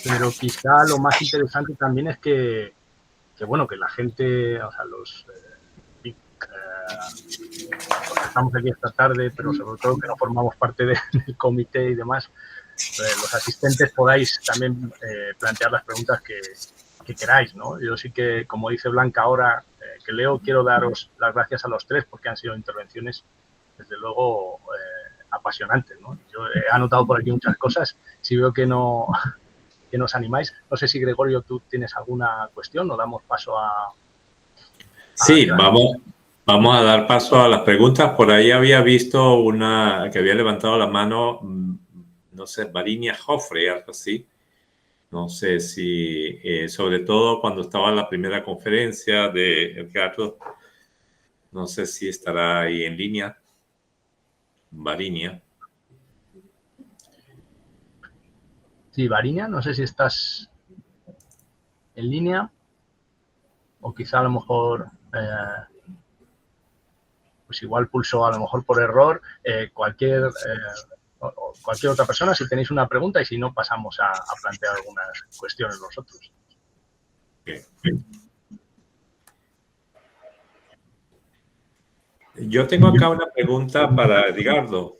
pero quizá lo más interesante también es que bueno, que la gente, o sea, los que estamos aquí esta tarde, pero sobre todo que no formamos parte del comité y demás, los asistentes podáis también plantear las preguntas que queráis, ¿no? Yo sí que, como dice Blanca ahora, que leo, quiero daros las gracias a los tres porque han sido intervenciones, desde luego, apasionantes, ¿no? Yo he anotado por aquí muchas cosas, si veo que no... que nos animáis. No sé si, Gregorio, tú tienes alguna cuestión o damos paso a... Sí, vamos a dar paso a las preguntas. Por ahí había visto una que había levantado la mano, no sé, Varinia Joffre, algo así. No sé si, sobre todo cuando estaba en la primera conferencia de Edgardo, no sé si estará ahí en línea. Varinia. Sí, Varinia, no sé si estás en línea o quizá a lo mejor, pues igual pulsó a lo mejor por error. Cualquier otra persona, si tenéis una pregunta, y si no, pasamos a plantear algunas cuestiones nosotros. Yo tengo acá una pregunta para Edgardo.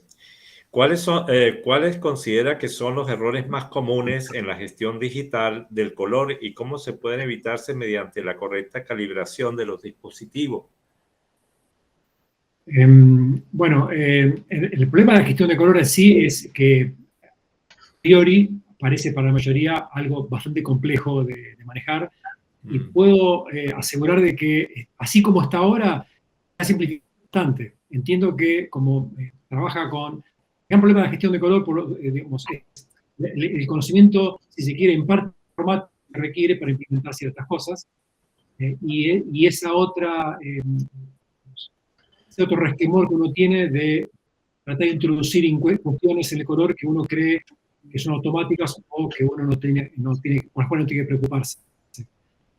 ¿Cuáles considera que son los errores más comunes en la gestión digital del color y cómo se pueden evitarse mediante la correcta calibración de los dispositivos? Bueno, el problema de la gestión de color en sí es que a priori parece para la mayoría algo bastante complejo de manejar, Y puedo asegurar de que, así como está ahora, ha simplificado bastante. Entiendo que como trabaja con... El gran problema de la gestión de color, digamos, es el conocimiento, si se quiere, en parte formato que requiere para implementar ciertas cosas. Y ese otro resquemor que uno tiene de tratar de introducir cuestiones en el color que uno cree que son automáticas o que uno por las cuales no tiene que preocuparse.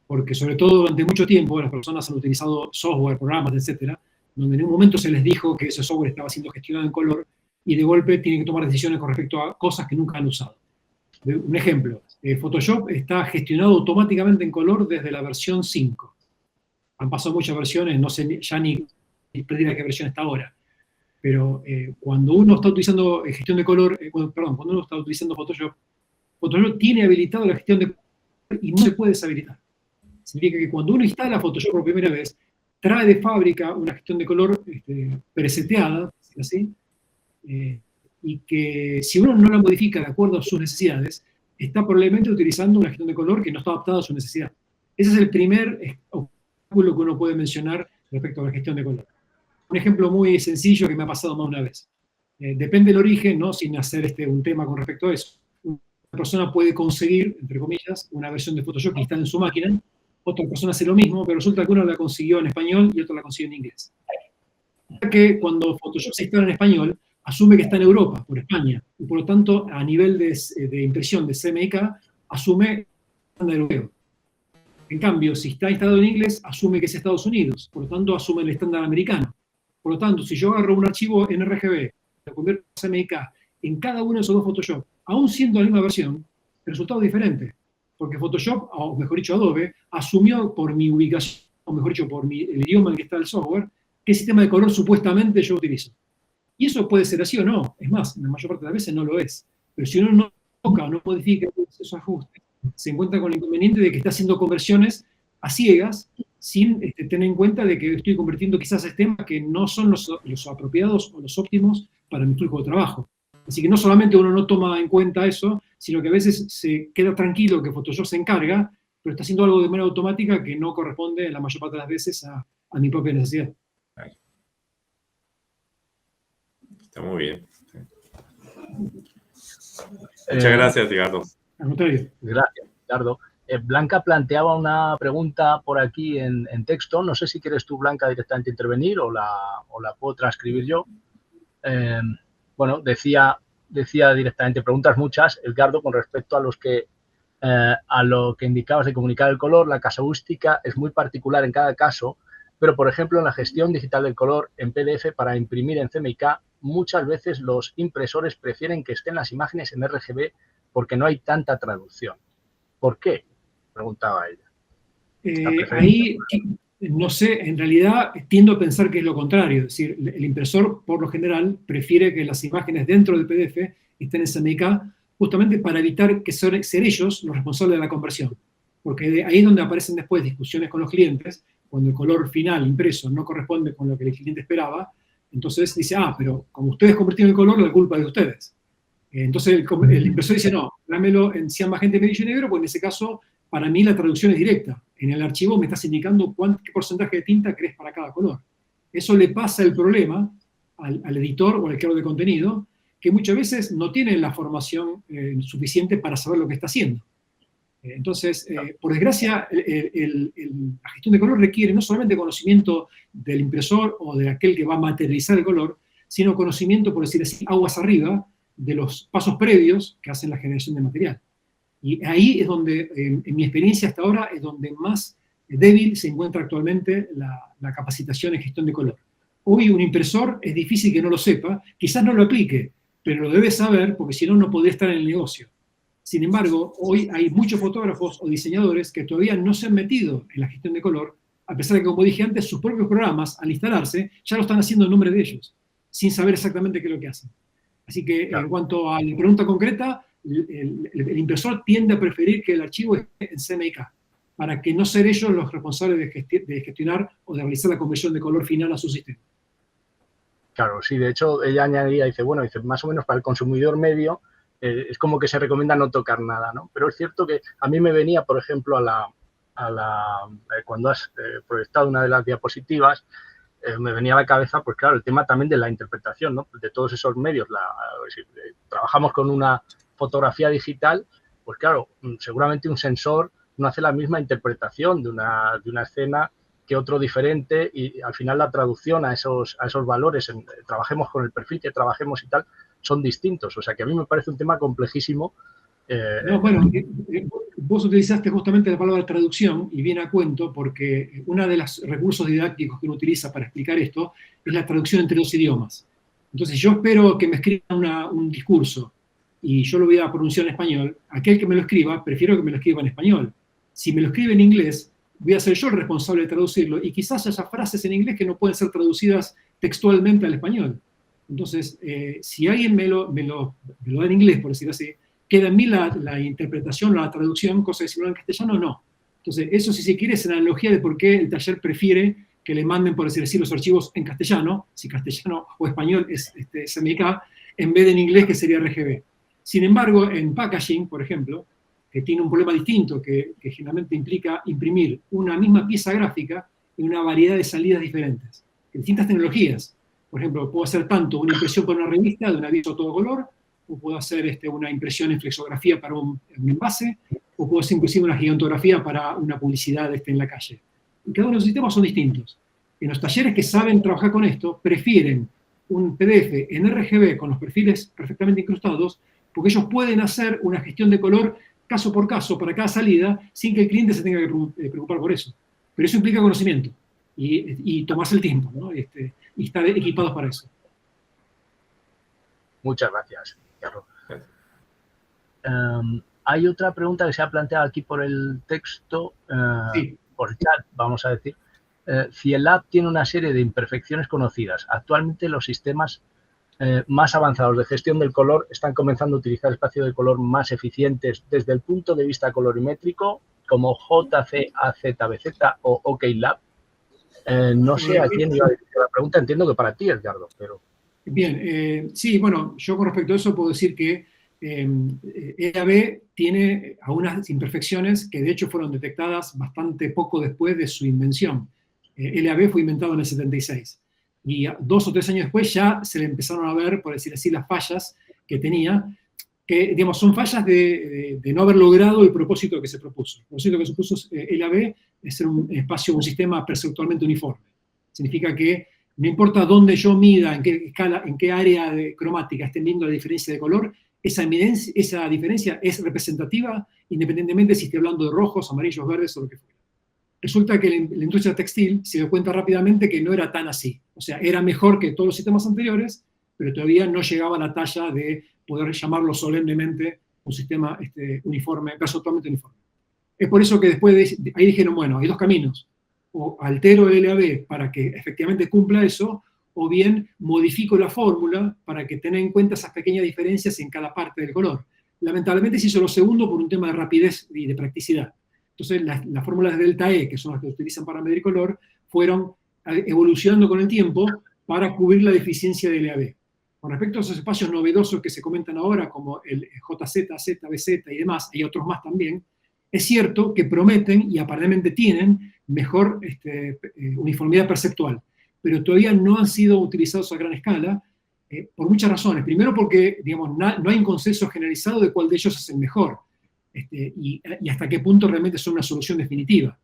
Porque sobre todo durante mucho tiempo las personas han utilizado software, programas, etcétera, donde en un momento se les dijo que ese software estaba siendo gestionado en color y de golpe tienen que tomar decisiones con respecto a cosas que nunca han usado. Un ejemplo, Photoshop está gestionado automáticamente en color desde la versión 5. Han pasado muchas versiones, no sé ya ni perdí qué versión está ahora. Pero cuando uno está utilizando gestión de color, cuando uno está utilizando Photoshop, Photoshop tiene habilitado la gestión de color y no se puede deshabilitar. Significa que cuando uno instala Photoshop por primera vez, trae de fábrica una gestión de color preseteada, ¿sí? Y que si uno no la modifica de acuerdo a sus necesidades, está probablemente utilizando una gestión de color que no está adaptada a su necesidad. Ese es el primer obstáculo que uno puede mencionar respecto a la gestión de color. Un ejemplo muy sencillo que me ha pasado más de una vez. Depende del origen, ¿no? Sin hacer un tema con respecto a eso. Una persona puede conseguir, entre comillas, una versión de Photoshop que está en su máquina, otra persona hace lo mismo, pero resulta que uno la consiguió en español y otro la consiguió en inglés. Que cuando Photoshop se instala en español, asume que está en Europa, por España, y por lo tanto, a nivel de impresión de CMYK, asume estándar europeo. En cambio, si está instalado en inglés, asume que es Estados Unidos, por lo tanto, asume el estándar americano. Por lo tanto, si yo agarro un archivo en RGB, lo convierto en CMYK, en cada uno de esos dos Photoshop, aún siendo la misma versión, el resultado es diferente. Porque Photoshop, o mejor dicho Adobe, asumió por mi ubicación, o mejor dicho, por el idioma en que está el software, qué sistema de color supuestamente yo utilizo. Y eso puede ser así o no. Es más, la mayor parte de las veces no lo es. Pero si uno no toca o no modifica esos ajustes, se encuentra con el inconveniente de que está haciendo conversiones a ciegas, sin tener en cuenta de que estoy convirtiendo quizás sistemas que no son los apropiados o los óptimos para mi flujo de trabajo. Así que no solamente uno no toma en cuenta eso, sino que a veces se queda tranquilo que Photoshop se encarga, pero está haciendo algo de manera automática que no corresponde la mayor parte de las veces a mi propia necesidad. Está muy bien. Muchas gracias, Ricardo. Al contrario. Gracias, Ricardo. Blanca planteaba una pregunta por aquí en texto. No sé si quieres tú, Blanca, directamente intervenir o la puedo transcribir yo. Bueno, decía directamente, preguntas muchas, Edgardo, con respecto a lo que indicabas de comunicar el color. La casuística es muy particular en cada caso, pero, por ejemplo, en la gestión digital del color en PDF para imprimir en CMYK, muchas veces los impresores prefieren que estén las imágenes en RGB porque no hay tanta traducción. ¿Por qué? Preguntaba ella. Ahí, no sé, en realidad tiendo a pensar que es lo contrario. Es decir, el impresor, por lo general, prefiere que las imágenes dentro del PDF estén en CMYK justamente para evitar que ser ellos los responsables de la conversión. Porque ahí es donde aparecen después discusiones con los clientes, cuando el color final impreso no corresponde con lo que el cliente esperaba. Entonces dice, pero como ustedes convirtieron el color, la culpa es de ustedes. Entonces el impresor dice, no, dámelo en cian, magenta, amarillo y negro, porque en ese caso, para mí la traducción es directa. En el archivo me estás indicando qué porcentaje de tinta crees para cada color. Eso le pasa el problema al editor o al creador de contenido, que muchas veces no tiene la formación suficiente para saber lo que está haciendo. Entonces, por desgracia, la gestión de color requiere no solamente conocimiento del impresor o de aquel que va a materializar el color, sino conocimiento, por decir así, aguas arriba, de los pasos previos que hacen la generación de material. Y ahí es donde, en mi experiencia hasta ahora, es donde más débil se encuentra actualmente la capacitación en gestión de color. Hoy un impresor es difícil que no lo sepa, quizás no lo aplique, pero lo debe saber porque si no, no podría estar en el negocio. Sin embargo, hoy hay muchos fotógrafos o diseñadores que todavía no se han metido en la gestión de color, a pesar de que, como dije antes, sus propios programas, al instalarse, ya lo están haciendo en nombre de ellos, sin saber exactamente qué es lo que hacen. Así que, en cuanto a la pregunta concreta, el impresor tiende a preferir que el archivo esté en CMYK, para que no ser ellos los responsables de gestionar o de realizar la conversión de color final a su sistema. Claro, sí, de hecho, ella añadía, dice, más o menos para el consumidor medio, es como que se recomienda no tocar nada, ¿no? Pero es cierto que a mí me venía, por ejemplo, a cuando has proyectado una de las diapositivas, me venía a la cabeza, pues claro, el tema también de la interpretación, ¿no? De todos esos medios. Si trabajamos con una fotografía digital, pues claro, seguramente un sensor no hace la misma interpretación de una escena que otro diferente, y al final la traducción a esos valores, trabajemos con el perfil que trabajemos y tal, son distintos. O sea que a mí me parece un tema complejísimo. No, bueno, vos utilizaste justamente la palabra traducción y viene a cuento porque uno de los recursos didácticos que uno utiliza para explicar esto es la traducción entre dos idiomas. Entonces yo espero que me escriban un discurso y yo lo voy a pronunciar en español. Aquel que me lo escriba, prefiero que me lo escriba en español. Si me lo escribe en inglés, voy a ser yo el responsable de traducirlo, y quizás haya frases en inglés que no pueden ser traducidas textualmente al español. Entonces, si alguien me lo da en inglés, por decirlo así, queda en mí la interpretación, la traducción, cosa de decirlo en castellano, no. Entonces, eso, si se quiere, es la analogía de por qué el taller prefiere que le manden, por decir así, los archivos en castellano, si castellano o español es CMYK, en vez de en inglés, que sería RGB. Sin embargo, en packaging, por ejemplo, que tiene un problema distinto, que generalmente implica imprimir una misma pieza gráfica en una variedad de salidas diferentes, distintas tecnologías. Por ejemplo, puedo hacer tanto una impresión para una revista de un aviso a todo color, o puedo hacer una impresión en flexografía para un envase, o puedo hacer inclusive una gigantografía para una publicidad en la calle. Y cada uno de los sistemas son distintos. En los talleres que saben trabajar con esto, prefieren un PDF en RGB con los perfiles perfectamente incrustados, porque ellos pueden hacer una gestión de color caso por caso para cada salida, sin que el cliente se tenga que preocupar por eso. Pero eso implica conocimiento y tomarse el tiempo, ¿no? Y estar equipados para eso. Muchas gracias, Carlos. Hay otra pregunta que se ha planteado aquí por el texto, Sí. por el chat, vamos a decir. CIELAB tiene una serie de imperfecciones conocidas. Actualmente los sistemas más avanzados de gestión del color están comenzando a utilizar espacios de color más eficientes desde el punto de vista colorimétrico, como JCAZBZ o OKLab. No sé a quién iba a decir la pregunta, entiendo que para ti, Edgardo, pero... Bien, sí, bueno, yo con respecto a eso puedo decir que EAB tiene algunas imperfecciones que de hecho fueron detectadas bastante poco después de su invención. EAB fue inventado en el 76. Y 2 o 3 años después ya se le empezaron a ver, por decir así, las fallas que tenía, que, digamos, son fallas de no haber logrado el propósito que se propuso. El propósito que se propuso LAB es ser un espacio, un sistema perceptualmente uniforme. Significa que no importa dónde yo mida, en qué escala, en qué área cromática estén viendo la diferencia de color, esa diferencia es representativa independientemente si esté hablando de rojos, amarillos, verdes o lo que fuera. Resulta que la industria textil se dio cuenta rápidamente que no era tan así. O sea, era mejor que todos los sistemas anteriores, pero todavía no llegaba a la talla de poder llamarlo solemnemente un sistema uniforme, perceptualmente uniforme. Es por eso que después ahí dijeron, bueno, hay dos caminos. O altero el LAB para que efectivamente cumpla eso, o bien modifico la fórmula para que tenga en cuenta esas pequeñas diferencias en cada parte del color. Lamentablemente se hizo lo segundo por un tema de rapidez y de practicidad. Entonces, las fórmulas de delta E, que son las que utilizan para medir color, fueron evolucionando con el tiempo para cubrir la deficiencia del LAB. Con respecto a esos espacios novedosos que se comentan ahora, como el JZ, ZBZ y demás, hay otros más también, es cierto que prometen y aparentemente tienen mejor uniformidad perceptual, pero todavía no han sido utilizados a gran escala por muchas razones. Primero porque, digamos, no hay un consenso generalizado de cuál de ellos es el mejor. Y hasta qué punto realmente son una solución definitiva.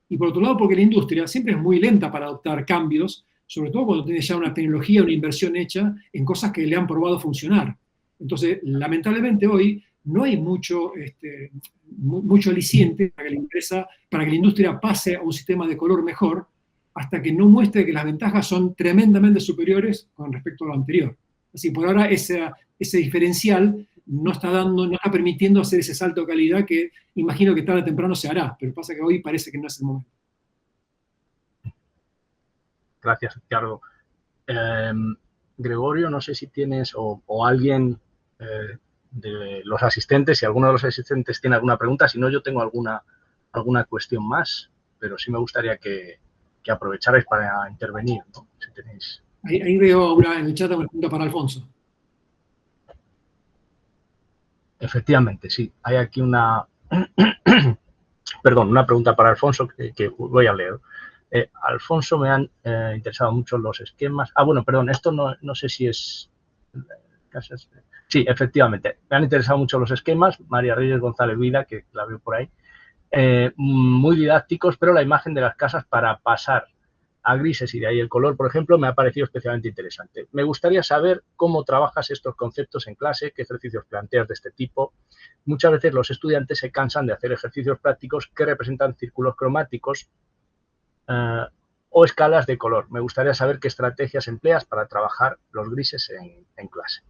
Y por otro lado, porque la industria siempre es muy lenta para adoptar cambios, sobre todo cuando tiene ya una tecnología, una inversión hecha en cosas que le han probado funcionar. Entonces, lamentablemente hoy no hay mucho aliciente para que la industria pase a un sistema de color mejor hasta que no muestre que las ventajas son tremendamente superiores con respecto a lo anterior. Así, por ahora ese diferencial no está permitiendo hacer ese salto de calidad que imagino que tarde o temprano se hará, pero pasa que hoy parece que no es el momento. Gracias, Ricardo. Gregorio, no sé si tienes o alguien de los asistentes, si alguno de los asistentes tiene alguna pregunta, si no yo tengo alguna cuestión más, pero sí me gustaría que aprovecharais para intervenir, ¿no? Si tenéis... Ahí veo en el chat una pregunta para Alfonso. Efectivamente, sí. Hay aquí una Perdón, una pregunta para Alfonso que voy a leer. Alfonso, me han interesado mucho los esquemas. Bueno, perdón, esto no sé si es... Sí, efectivamente, me han interesado mucho los esquemas. María Reyes González Vida, que la veo por ahí. Muy didácticos, pero la imagen de las casas para pasar a grises y de ahí el color, por ejemplo, me ha parecido especialmente interesante. Me gustaría saber cómo trabajas estos conceptos en clase, qué ejercicios planteas de este tipo. Muchas veces los estudiantes se cansan de hacer ejercicios prácticos que representan círculos cromáticos o escalas de color. Me gustaría saber qué estrategias empleas para trabajar los grises en clase.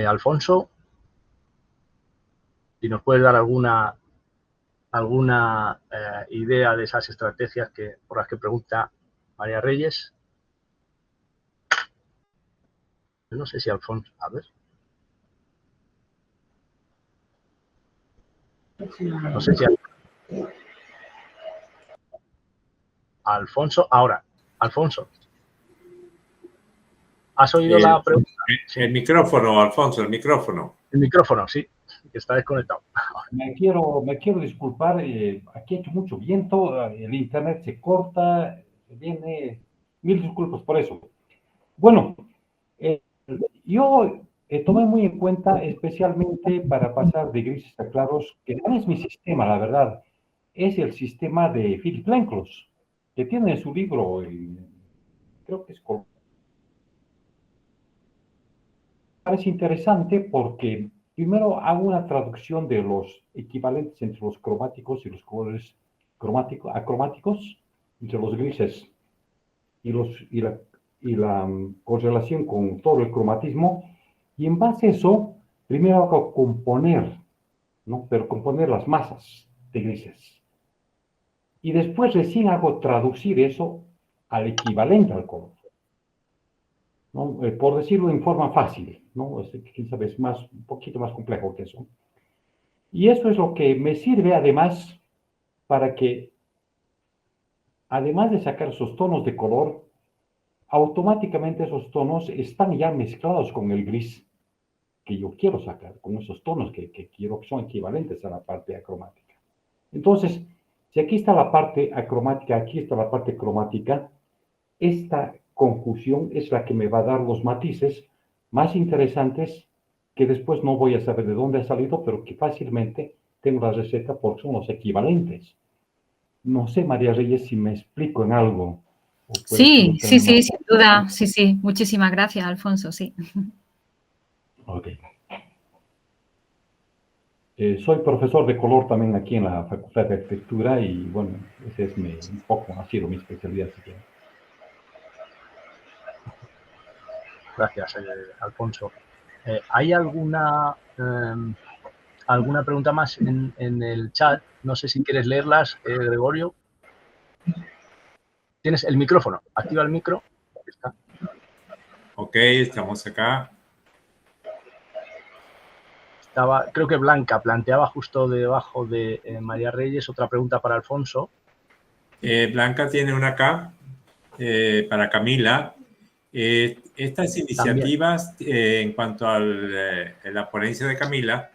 Alfonso, si nos puedes dar alguna idea de esas estrategias por las que pregunta María Reyes. No sé si Alfonso, a ver. No sé si Alfonso, ahora, Alfonso. ¿Has oído la pregunta? El micrófono, Alfonso, el micrófono. El micrófono, sí, que está desconectado. Me quiero disculpar, aquí ha hecho mucho viento, el internet se corta, viene, mil disculpas por eso. Bueno, yo tomé muy en cuenta, especialmente para pasar de grises a claros, que no es mi sistema, la verdad, es el sistema de Philip Lenklos, que tiene en su libro, creo que es... Parece interesante porque primero hago una traducción de los equivalentes entre los cromáticos y los colores acromáticos, entre los grises y la correlación con todo el cromatismo, y en base a eso, primero hago componer, ¿no? Pero componer las masas de grises. Y después recién hago traducir eso al equivalente al color. ¿No? Por decirlo en forma fácil, ¿no? Quién sabe, es un poquito más complejo que eso. Y eso es lo que me sirve además para que, además de sacar esos tonos de color, automáticamente esos tonos están ya mezclados con el gris que yo quiero sacar, con esos tonos que quiero que son equivalentes a la parte acromática. Entonces, si aquí está la parte acromática, aquí está la parte cromática, esta conjunción es la que me va a dar los matices más interesantes que después no voy a saber de dónde ha salido, pero que fácilmente tengo la receta porque son los equivalentes. No sé, María Reyes, si me explico en algo. Sí, sin duda. Sí. Muchísimas gracias, Alfonso, sí. Ok. Soy profesor de color también aquí en la Facultad de Arquitectura y, bueno, ese es un poco ha sido mi especialidad. Si quieren. Gracias, Alfonso. ¿Hay alguna pregunta más en el chat? No sé si quieres leerlas, Gregorio. Tienes el micrófono. Activa el micro. Ahí está. Ok, estamos acá. Creo que Blanca planteaba justo debajo de María Reyes otra pregunta para Alfonso. Blanca tiene una acá para Camila. Estas iniciativas, en cuanto a la ponencia de Camila,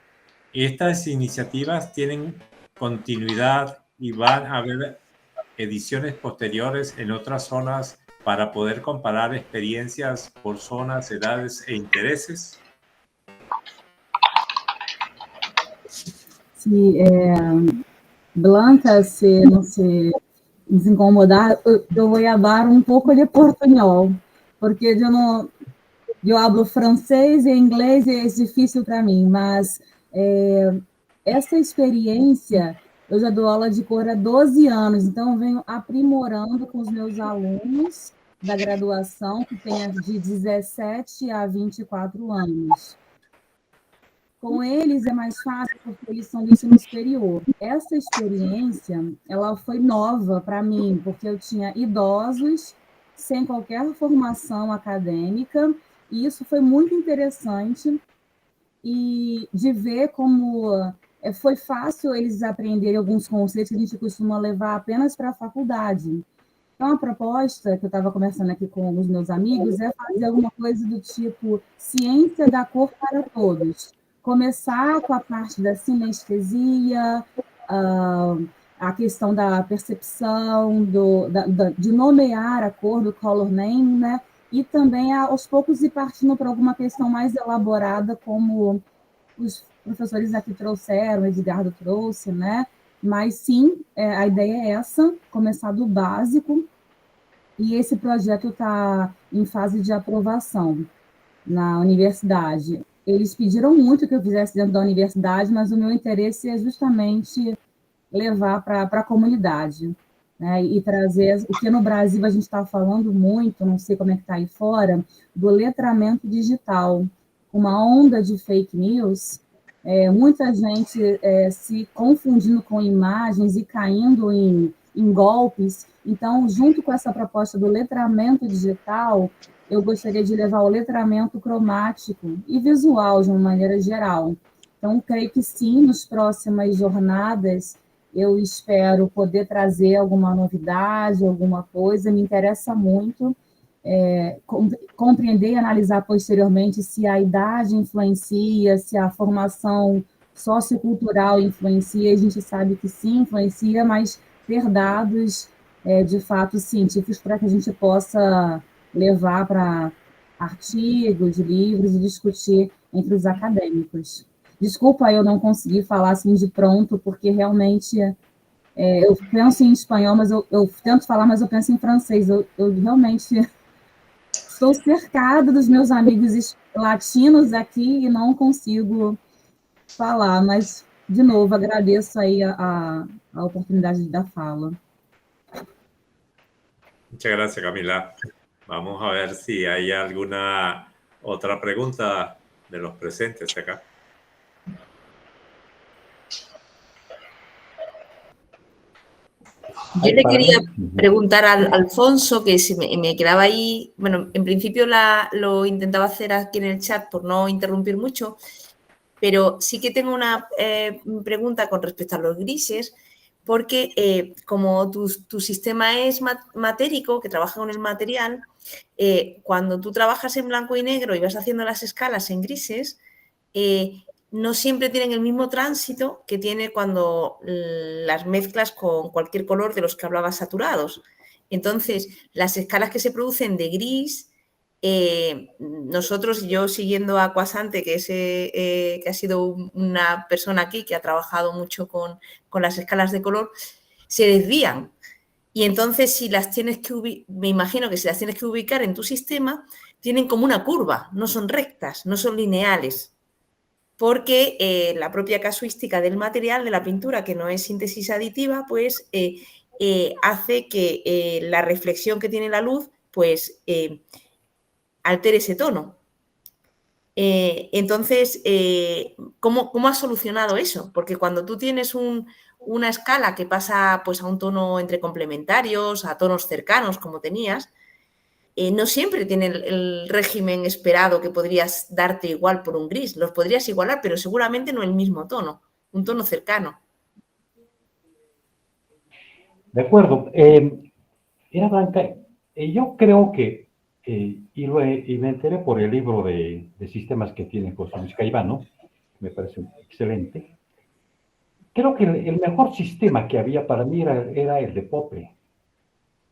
estas iniciativas tienen continuidad y van a haber ediciones posteriores en otras zonas para poder comparar experiencias por zonas, edades e intereses. Sí, Blanca, se não se incomodar, eu vou falar um pouco de portunhol, porque eu hablo francês e inglês e é difícil para mim, mas essa experiência, eu já dou aula de cor há 12 anos, então eu venho aprimorando com os meus alunos da graduação, que tem de 17 a 24 anos. Com eles é mais fácil, porque eles são do ensino superior. Essa experiência, ela foi nova para mim, porque eu tinha idosos sem qualquer formação acadêmica, e isso foi muito interessante, e de ver como foi fácil eles aprenderem alguns conceitos que a gente costuma levar apenas para a faculdade. Então, a proposta que eu estava conversando aqui com os meus amigos é fazer alguma coisa do tipo ciência da cor para todos, começar com a parte da sinestesia, a questão da percepção, de nomear a cor do color name, né? E também, aos poucos, ir partindo para alguma questão mais elaborada, como os professores aqui trouxeram, o Edgardo trouxe, né? Mas sim, a ideia é essa, começar do básico, e esse projeto está em fase de aprovação na universidade. Eles pediram muito que eu fizesse dentro da universidade, mas o meu interesse é justamente levar para a comunidade, né? E trazer o que no Brasil a gente está falando muito, não sei como é que está aí fora, do letramento digital. Uma onda de fake news, muita gente se confundindo com imagens e caindo em golpes. Então, junto com essa proposta do letramento digital, eu gostaria de levar o letramento cromático e visual, de uma maneira geral. Então, creio que sim, nas próximas jornadas, eu espero poder trazer alguma novidade, alguma coisa, me interessa muito compreender e analisar posteriormente se a idade influencia, se a formação sociocultural influencia, a gente sabe que sim, influencia, mas ter dados de fato científicos para que a gente possa levar para artigos, livros e discutir entre os acadêmicos. Desculpa eu não conseguir falar assim de pronto, porque realmente eu penso em espanhol, mas eu tento falar, mas eu penso em francês. Eu realmente estou cercada dos meus amigos latinos aqui e não consigo falar, mas, de novo, agradeço aí a oportunidade da fala. Muchas gracias, Camila. Vamos a ver si hay alguna otra pregunta de los presentes acá. Yo le quería preguntar a Alfonso, que si me quedaba ahí, bueno, en principio lo intentaba hacer aquí en el chat por no interrumpir mucho, pero sí que tengo una pregunta con respecto a los grises, porque como tu sistema es matérico, que trabaja con el material, cuando tú trabajas en blanco y negro y vas haciendo las escalas en grises, no siempre tienen el mismo tránsito que tiene cuando las mezclas con cualquier color de los que hablabas saturados. Entonces, las escalas que se producen de gris, nosotros, yo siguiendo a Aquasante, que ha sido una persona aquí que ha trabajado mucho con las escalas de color, se desvían. Y entonces, si las tienes que me imagino que si las tienes que ubicar en tu sistema, tienen como una curva, no son rectas, no son lineales. Porque la propia casuística del material, de la pintura, que no es síntesis aditiva, pues hace que la reflexión que tiene la luz, pues altere ese tono. Entonces, ¿cómo has solucionado eso? Porque cuando tú tienes una escala que pasa pues, a un tono entre complementarios, a tonos cercanos, como tenías, no siempre tiene el régimen esperado que podrías darte igual por un gris. Los podrías igualar, pero seguramente no el mismo tono, un tono cercano. De acuerdo. Era Blanca, yo creo que, y me enteré por el libro de sistemas que tiene José Luis Caivano, me parece excelente. Creo que el mejor sistema que había para mí era el de Pope,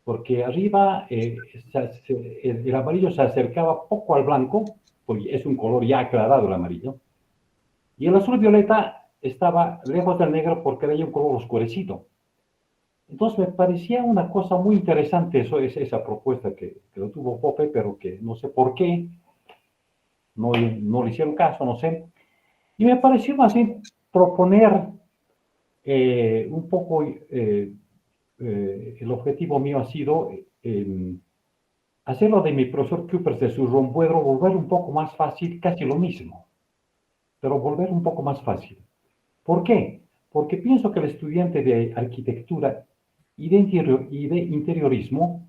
porque arriba el amarillo se acercaba poco al blanco, porque es un color ya aclarado el amarillo, y el azul violeta estaba lejos del negro porque era un color oscurecido. Entonces me parecía una cosa muy interesante esa propuesta que lo tuvo Pope, pero que no sé por qué no le hicieron caso, no sé. Y me pareció más bien proponer un poco, el objetivo mío ha sido hacerlo de mi profesor Cupers de su Rompuedro, volver un poco más fácil, casi lo mismo, pero volver un poco más fácil. ¿Por qué? Porque pienso que el estudiante de arquitectura y de interiorismo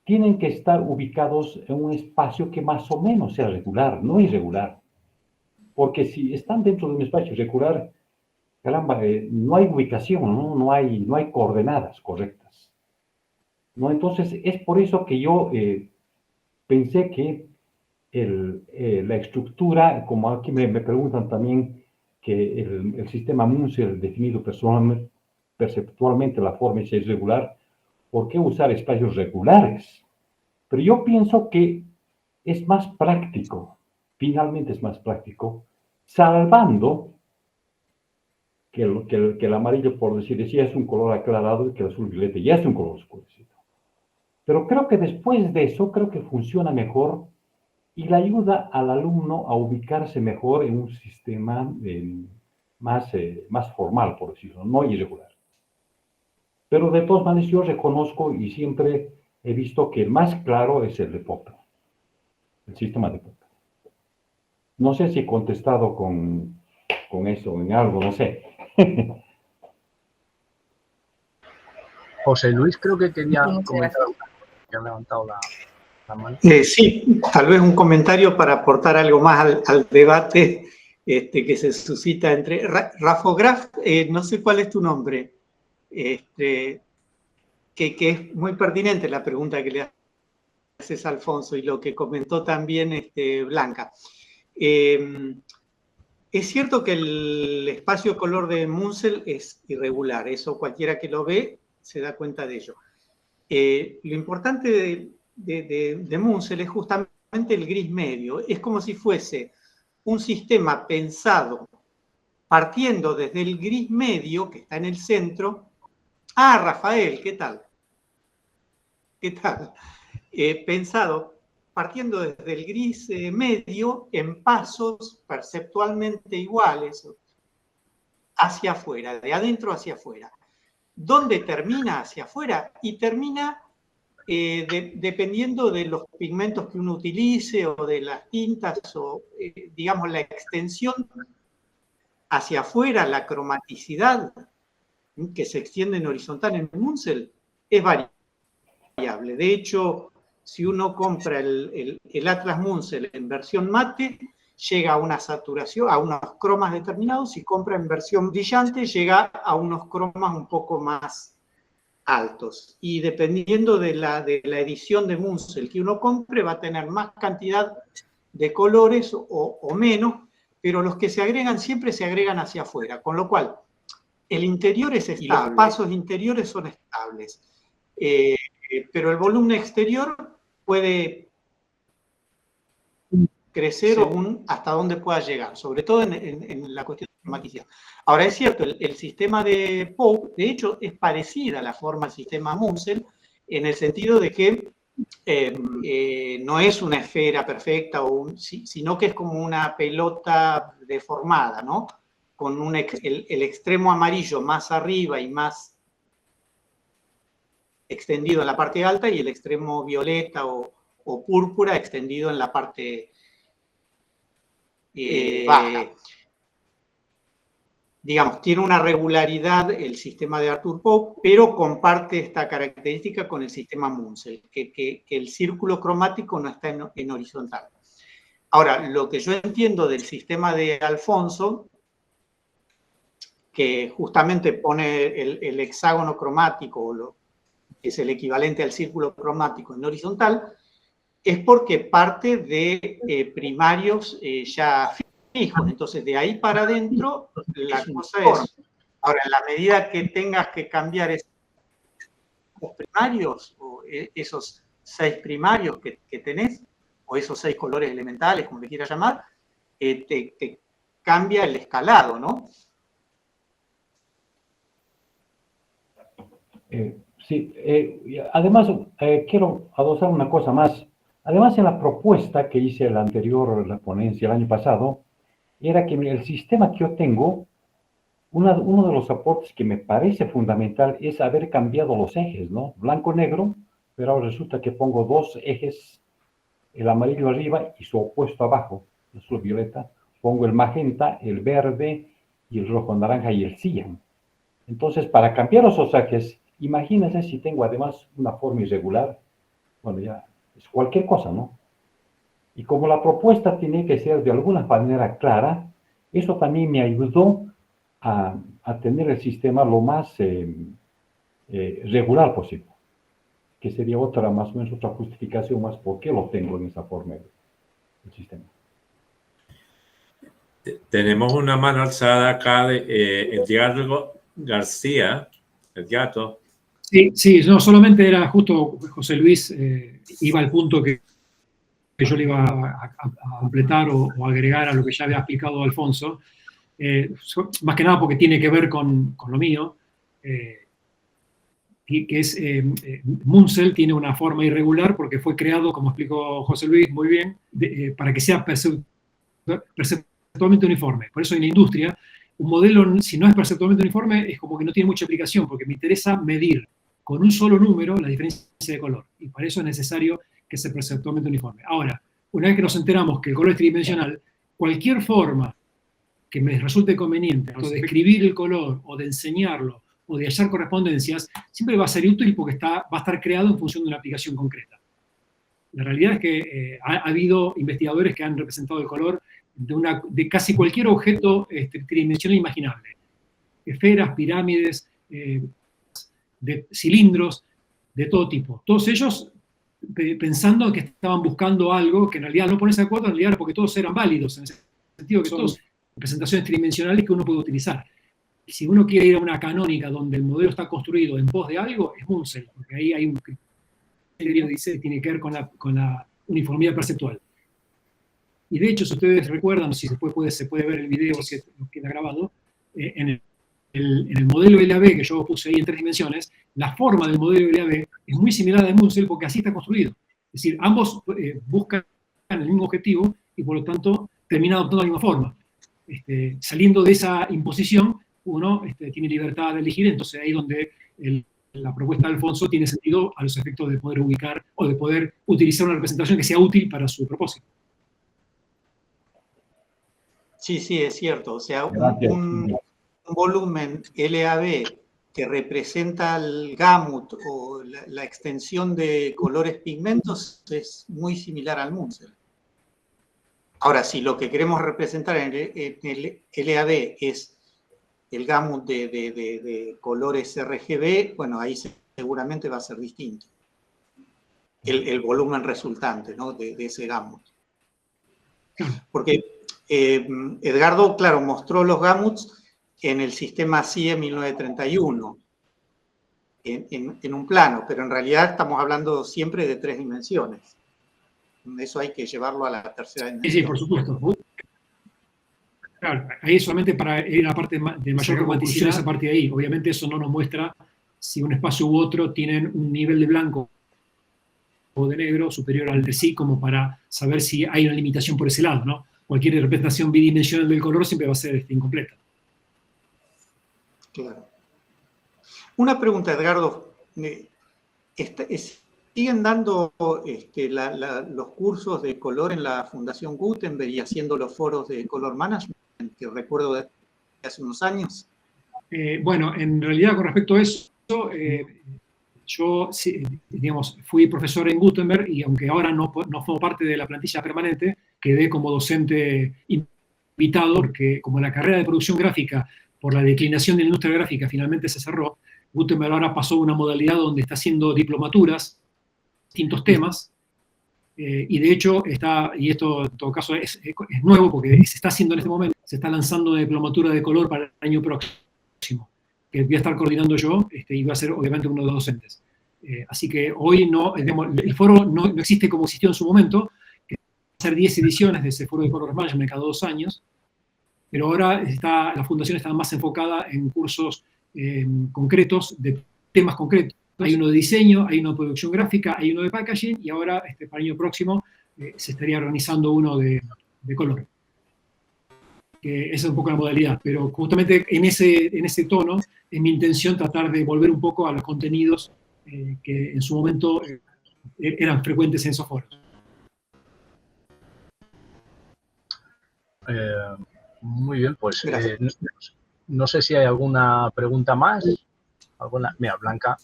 tienen que estar ubicados en un espacio que más o menos sea regular, no irregular. Porque si están dentro de un espacio regular, caramba, no hay ubicación, no hay coordenadas correctas, ¿no? Entonces, es por eso que yo pensé que la estructura, como aquí me preguntan también, que el sistema Munsell definido perceptualmente la forma es irregular, ¿por qué usar espacios regulares? Pero yo pienso que es más práctico, finalmente es más práctico, salvando que el amarillo, por decir así, es un color aclarado y que el azul violeta ya es un color oscurecido. Pero creo que después de eso, creo que funciona mejor y le ayuda al alumno a ubicarse mejor en un sistema más formal, por decirlo, no irregular. Pero de todas maneras yo reconozco y siempre he visto que el más claro es el de Popper, el sistema de Popper. No sé si he contestado con eso en algo, no sé. José Luis creo que quería Muchas comentar gracias. algo, que ha levantado la mano. Sí, tal vez un comentario para aportar algo más al debate que se suscita entre Rafograf, no sé cuál es tu nombre, que es muy pertinente la pregunta que le haces a Alfonso y lo que comentó también Blanca. Es cierto que el espacio color de Munsell es irregular, eso cualquiera que lo ve se da cuenta de ello. Lo importante de Munsell es justamente el gris medio, es como si fuese un sistema pensado partiendo desde el gris medio, que está en el centro. Ah, Rafael, ¿qué tal? ¿Qué tal? Pensado partiendo desde el gris medio en pasos perceptualmente iguales hacia afuera, de adentro hacia afuera. ¿Dónde termina? Hacia afuera, y termina dependiendo de los pigmentos que uno utilice o de las tintas o, digamos, la extensión hacia afuera, la cromaticidad que se extiende en horizontal en Munsell es variable. De hecho, si uno compra el Atlas Munsell en versión mate, llega a una saturación, a unos cromas determinados. Si compra en versión brillante, llega a unos cromas un poco más altos. Y dependiendo de la edición de Munsell que uno compre, va a tener más cantidad de colores o menos, pero los que se agregan siempre se agregan hacia afuera, con lo cual el interior es estable, y los pasos interiores son estables. Pero el volumen exterior puede crecer según hasta dónde pueda llegar, sobre todo en la cuestión de cromaticidad. Ahora, es cierto, el sistema de Pope, de hecho, es parecida a la forma del sistema Munsell, en el sentido de que no es una esfera perfecta, sino que es como una pelota deformada, ¿no? Con el extremo amarillo más arriba y más extendido en la parte alta y el extremo violeta o púrpura extendido en la parte baja. Digamos, tiene una regularidad el sistema de Arthur Pope, pero comparte esta característica con el sistema Munsell, que el círculo cromático no está en horizontal. Ahora, lo que yo entiendo del sistema de Alfonso, que justamente pone el hexágono cromático, que es el equivalente al círculo cromático en horizontal, es porque parte de primarios ya fijos. Entonces, de ahí para adentro, la cosa es, ahora, en la medida que tengas que cambiar esos primarios, o esos 6 primarios que tenés, o esos 6 colores elementales, como le quieras llamar, te cambia el escalado, ¿no? Sí, además quiero adosar una cosa más. Además, en la propuesta que hice la ponencia el año pasado, era que el sistema que yo tengo, uno de los aportes que me parece fundamental es haber cambiado los ejes, ¿no? Blanco-negro, pero ahora resulta que pongo 2 ejes, el amarillo arriba y su opuesto abajo, el azul-violeta. Pongo el magenta, el verde y el rojo-naranja y el cian. Entonces, para cambiar esos ejes, imagínense si tengo además una forma irregular, bueno, ya es cualquier cosa, ¿no? Y como la propuesta tiene que ser de alguna manera clara, eso también me ayudó a tener el sistema lo más regular posible, que sería más o menos otra justificación más por qué lo tengo en esa forma. el sistema. Tenemos una mano alzada acá de Edgardo García, el gato. Sí, no, solamente era justo José Luis, iba al punto que yo le iba a completar o agregar a lo que ya había explicado Alfonso, más que nada porque tiene que ver con lo mío, que es Munsell tiene una forma irregular porque fue creado, como explicó José Luis muy bien, para que sea perceptualmente uniforme. Por eso en la industria, un modelo, si no es perceptualmente uniforme, es como que no tiene mucha aplicación, porque me interesa medir con un solo número la diferencia de color. Y para eso es necesario que sea perceptualmente uniforme. Ahora, una vez que nos enteramos que el color es tridimensional, cualquier forma que me resulte conveniente, o de escribir el color, o de enseñarlo, o de hallar correspondencias, siempre va a ser útil porque va a estar creado en función de una aplicación concreta. La realidad es que ha habido investigadores que han representado el color de casi cualquier objeto tridimensional imaginable. Esferas, pirámides, de cilindros, de todo tipo. Todos ellos pensando que estaban buscando algo que en realidad no ponerse de acuerdo, en realidad era porque todos eran válidos, en el sentido que todos representaciones tridimensionales que uno puede utilizar. Si uno quiere ir a una canónica donde el modelo está construido en pos de algo, es Munsell, porque ahí hay un criterio que tiene que ver con la uniformidad perceptual. Y de hecho, si ustedes recuerdan, si se puede ver el video que queda grabado, en el modelo LAB que yo puse ahí en 3 dimensiones, la forma del modelo LAB es muy similar a la de Munsell porque así está construido. Es decir, ambos buscan el mismo objetivo y por lo tanto terminan adoptando la misma forma. Saliendo de esa imposición, uno tiene libertad de elegir, entonces ahí donde la propuesta de Alfonso tiene sentido a los efectos de poder ubicar o de poder utilizar una representación que sea útil para su propósito. Sí, es cierto. O sea, un volumen LAB que representa el gamut o la extensión de colores pigmentos es muy similar al Munsell. Ahora, si lo que queremos representar en el LAB es el gamut de colores RGB, bueno, ahí seguramente va a ser distinto. El volumen resultante, ¿no?, de ese gamut. Porque Edgardo, claro, mostró los gamuts en el sistema CIE 1931, en un plano, pero en realidad estamos hablando siempre de 3 dimensiones. Eso hay que llevarlo a la tercera dimensión. Sí, por supuesto. Claro, ahí solamente para ir a la parte de mayor cromaticidad, esa parte de ahí. Obviamente eso no nos muestra si un espacio u otro tienen un nivel de blanco o de negro superior al de sí, como para saber si hay una limitación por ese lado, ¿no? Cualquier representación bidimensional del color siempre va a ser incompleta. Claro. Una pregunta, Edgardo. ¿Siguen dando los cursos de color en la Fundación Gutenberg y haciendo los foros de color management que recuerdo de hace unos años? Bueno, en realidad con respecto a eso, yo, digamos, fui profesor en Gutenberg y aunque ahora no formo parte de la plantilla permanente, quedé como docente invitado porque como la carrera de producción gráfica por la declinación de la industria gráfica finalmente se cerró, Gutenberg ahora pasó a una modalidad donde está haciendo diplomaturas, distintos temas, y de hecho y esto en todo caso es nuevo porque se está haciendo en este momento, se está lanzando una diplomatura de color para el año próximo, que voy a estar coordinando yo, y va a ser obviamente uno de los docentes. Así que hoy el foro no existe como existió en su momento, que va a ser 10 ediciones de ese foro de color management cada 2 años, pero ahora la fundación está más enfocada en cursos concretos, de temas concretos. Hay uno de diseño, hay uno de producción gráfica, hay uno de packaging, y ahora, para el año próximo, se estaría organizando uno de color. Esa es un poco la modalidad, pero justamente en ese tono es mi intención tratar de volver un poco a los contenidos que en su momento eran frecuentes en esos foros. Muy bien, pues no sé si hay alguna pregunta más. Mira, Blanca.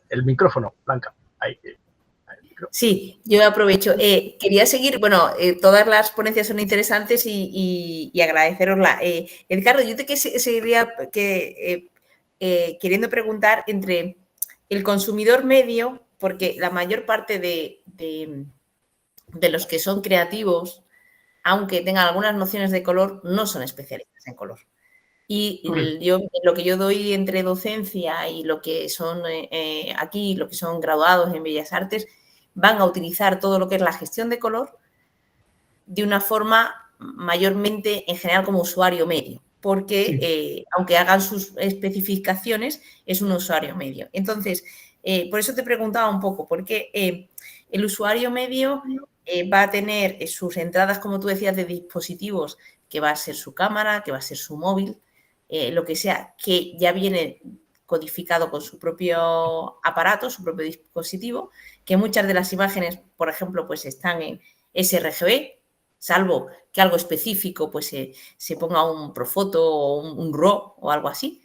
El micrófono, Blanca. Ahí. Sí, yo aprovecho. Quería seguir, bueno, todas las ponencias son interesantes y agradecerosla. Edgardo, yo te seguiría queriendo preguntar entre el consumidor medio, porque la mayor parte de de los que son creativos, aunque tengan algunas nociones de color, no son especialistas en color. Y lo que yo doy entre docencia y lo que son aquí, lo que son graduados en Bellas Artes, van a utilizar todo lo que es la gestión de color de una forma mayormente, en general, como usuario medio, porque aunque hagan sus especificaciones, es un usuario medio. Entonces, por eso te preguntaba un poco, porque el usuario medio va a tener sus entradas, como tú decías, de dispositivos, que va a ser su cámara, que va a ser su móvil, lo que sea, que ya viene codificado con su propio aparato, su propio dispositivo, que muchas de las imágenes, por ejemplo, pues están en sRGB, salvo que algo específico pues se ponga un Profoto o un RAW o algo así,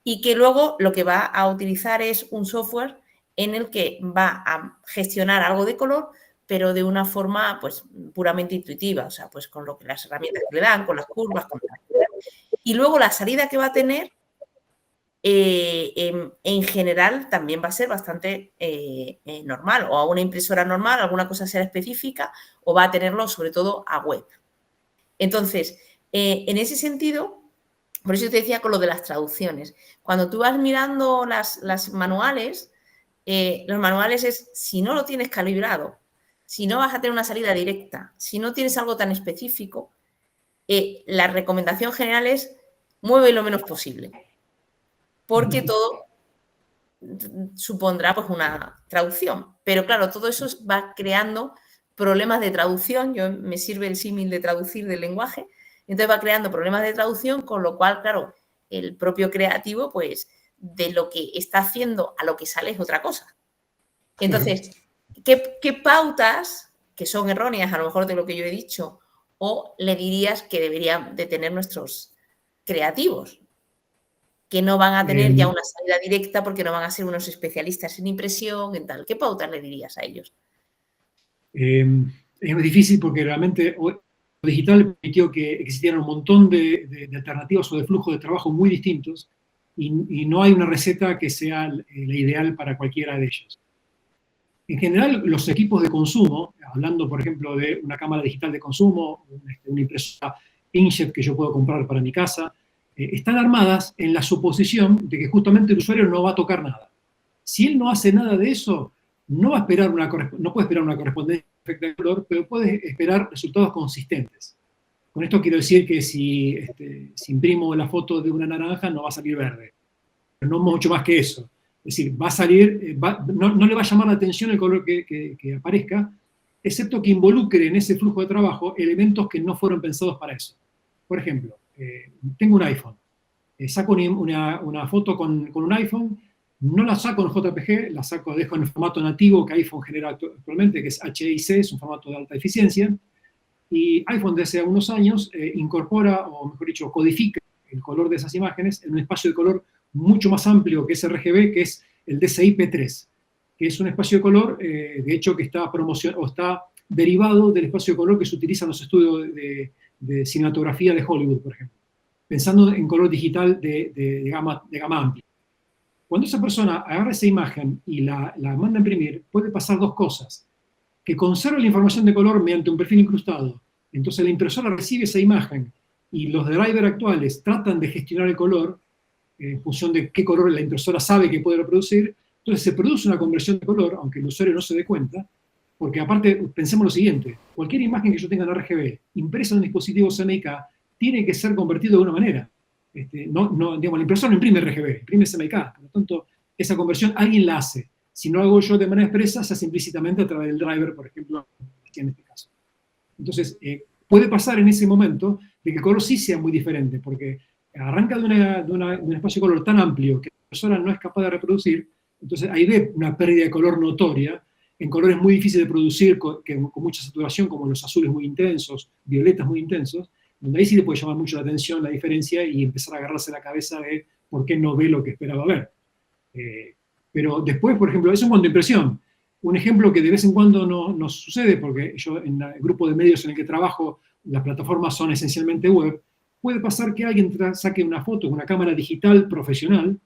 y que luego lo que va a utilizar es un software en el que va a gestionar algo de color, pero de una forma pues puramente intuitiva, o sea, pues con lo que las herramientas que le dan, con las curvas, y luego la salida que va a tener en general también va a ser bastante normal, o a una impresora normal, alguna cosa será específica, o va a tenerlo sobre todo a web. Entonces, en ese sentido, por eso te decía con lo de las traducciones, cuando tú vas mirando las manuales, los manuales es, si no lo tienes calibrado, si no vas a tener una salida directa, si no tienes algo tan específico, la recomendación general es mueve lo menos posible, porque todo supondrá pues una traducción. Pero claro, todo eso va creando problemas de traducción. Yo me sirve el símil de traducir del lenguaje. Entonces va creando problemas de traducción, con lo cual, claro, el propio creativo, pues, de lo que está haciendo a lo que sale es otra cosa. Entonces, ¿qué pautas, que son erróneas a lo mejor de lo que yo he dicho, o le dirías que deberían de tener nuestros creativos, que no van a tener ya una salida directa porque no van a ser unos especialistas en impresión, en tal? ¿Qué pautas le dirías a ellos? Es muy difícil porque realmente lo digital permitió que existieran un montón de alternativas o de flujos de trabajo muy distintos y no hay una receta que sea la ideal para cualquiera de ellos. En general, los equipos de consumo, hablando por ejemplo de una cámara digital de consumo, una impresora inkjet que yo puedo comprar para mi casa, están armadas en la suposición de que justamente el usuario no va a tocar nada. Si él no hace nada de eso, no puede esperar una correspondencia perfecta de color, pero puede esperar resultados consistentes. Con esto quiero decir que si imprimo la foto de una naranja, no va a salir verde. Pero no mucho más que eso. Es decir, va a salir, no le va a llamar la atención el color que aparezca, excepto que involucre en ese flujo de trabajo elementos que no fueron pensados para eso. Por ejemplo, tengo un iPhone, saco una foto con un iPhone, no la saco en JPG, dejo en el formato nativo que iPhone genera actualmente, que es HEIC, es un formato de alta eficiencia, y iPhone desde hace unos años incorpora, o mejor dicho, codifica el color de esas imágenes en un espacio de color mucho más amplio que es RGB, que es el DCI-P3, que es un espacio de color, de hecho, que está derivado del espacio de color que se utiliza en los estudios de cinematografía de Hollywood, por ejemplo, pensando en color digital de gama amplia. Cuando esa persona agarra esa imagen y la manda a imprimir, puede pasar dos cosas. Que conserva la información de color mediante un perfil incrustado. Entonces la impresora recibe esa imagen y los drivers actuales tratan de gestionar el color en función de qué color la impresora sabe que puede reproducir. Entonces se produce una conversión de color, aunque el usuario no se dé cuenta, porque aparte, pensemos lo siguiente, cualquier imagen que yo tenga en RGB, impresa en un dispositivo CMYK, tiene que ser convertido de una manera. Digamos, la impresora no imprime RGB, imprime CMYK, por lo tanto, esa conversión alguien la hace. Si no hago yo de manera expresa, se hace implícitamente a través del driver, por ejemplo, en este caso. Entonces, puede pasar en ese momento de que el color sí sea muy diferente, porque arranca de un espacio de color tan amplio que la persona no es capaz de reproducir, entonces ahí ve una pérdida de color notoria, en colores muy difíciles de producir, con mucha saturación, como los azules muy intensos, violetas muy intensos, donde ahí sí le puede llamar mucho la atención la diferencia y empezar a agarrarse la cabeza de por qué no ve lo que esperaba ver. Pero después, por ejemplo, eso en cuanto a impresión. Un ejemplo que de vez en cuando nos sucede, porque yo en el grupo de medios en el que trabajo, las plataformas son esencialmente web, puede pasar que alguien saque una foto con una cámara digital profesional,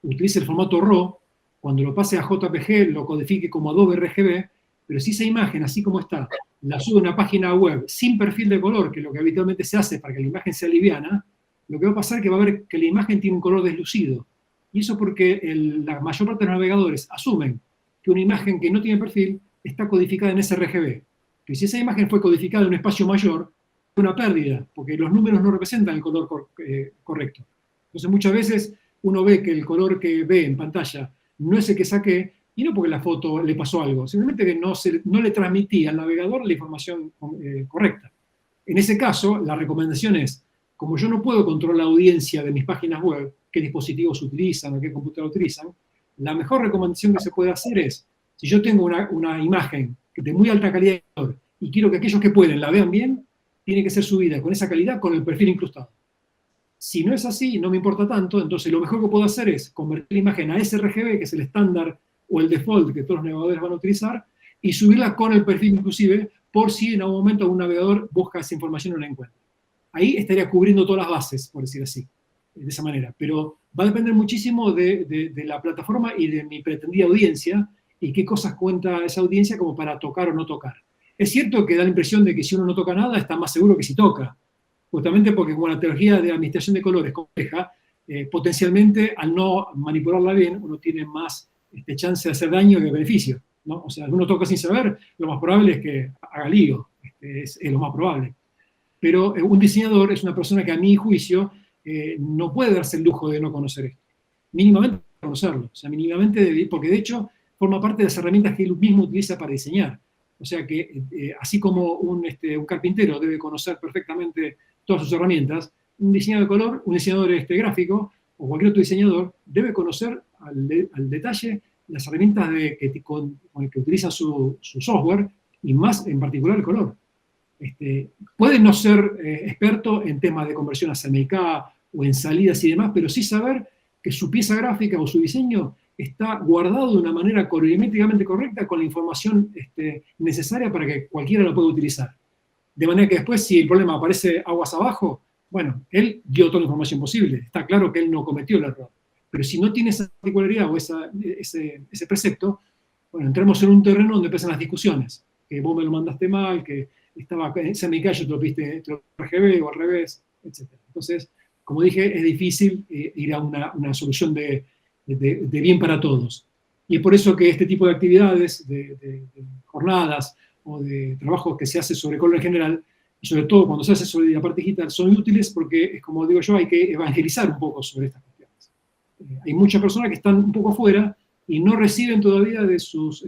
utilice el formato RAW, cuando lo pase a JPG lo codifique como Adobe RGB, pero si esa imagen, así como está, la sube a una página web sin perfil de color, que es lo que habitualmente se hace para que la imagen sea liviana, lo que va a pasar es que va a ver que la imagen tiene un color deslucido. Y eso porque la mayor parte de los navegadores asumen que una imagen que no tiene perfil está codificada en sRGB. Que si esa imagen fue codificada en un espacio mayor, es una pérdida, porque los números no representan el color correcto. Entonces muchas veces uno ve que el color que ve en pantalla no es el que saqué, y no porque la foto le pasó algo, simplemente que no le transmitía al navegador la información correcta. En ese caso, la recomendación es, como yo no puedo controlar la audiencia de mis páginas web, qué dispositivos utilizan o qué computadora utilizan, la mejor recomendación que se puede hacer es, si yo tengo una imagen de muy alta calidad y quiero que aquellos que pueden la vean bien, tiene que ser subida con esa calidad con el perfil incrustado. Si no es así, no me importa tanto, entonces lo mejor que puedo hacer es convertir la imagen a sRGB, que es el estándar o el default que todos los navegadores van a utilizar, y subirla con el perfil inclusive, por si en algún momento un navegador busca esa información y no la encuentra. Ahí estaría cubriendo todas las bases, por decir así, de esa manera. Pero va a depender muchísimo de la plataforma y de mi pretendida audiencia, y qué cosas cuenta esa audiencia como para tocar o no tocar. Es cierto que da la impresión de que si uno no toca nada, está más seguro que si toca. Justamente porque como la tecnología de administración de color es compleja, potencialmente al no manipularla bien, uno tiene más chance de hacer daño que beneficio, ¿no? O sea, uno toca sin saber, lo más probable es que haga lío, es lo más probable. Pero un diseñador es una persona que a mi juicio no puede darse el lujo de no conocer esto. Mínimamente conocerlo, o sea, mínimamente, porque de hecho forma parte de las herramientas que él mismo utiliza para diseñar. O sea que, así como un carpintero debe conocer perfectamente todas sus herramientas, un diseñador de color, un diseñador gráfico o cualquier otro diseñador debe conocer al detalle las herramientas con las que utiliza su software y más en particular el color. Puede no ser experto en temas de conversión a CMYK o en salidas y demás, pero sí saber que su pieza gráfica o su diseño está guardado de una manera colorimétricamente correcta con la información necesaria para que cualquiera lo pueda utilizar. De manera que después, si el problema aparece aguas abajo, bueno, él dio toda la información posible. Está claro que él no cometió el error. Pero si no tiene esa particularidad o ese precepto, bueno, entremos en un terreno donde empiezan las discusiones. Que vos me lo mandaste mal, que estaba en CMYK, yo te lo viste RGB o al revés, etc. Entonces, como dije, es difícil ir a una solución de bien para todos. Y es por eso que este tipo de actividades, de jornadas o de trabajos que se hace sobre color en general, y sobre todo cuando se hace sobre la parte digital, son útiles porque, como digo yo, hay que evangelizar un poco sobre estas cuestiones. Hay muchas personas que están un poco afuera y no reciben todavía de sus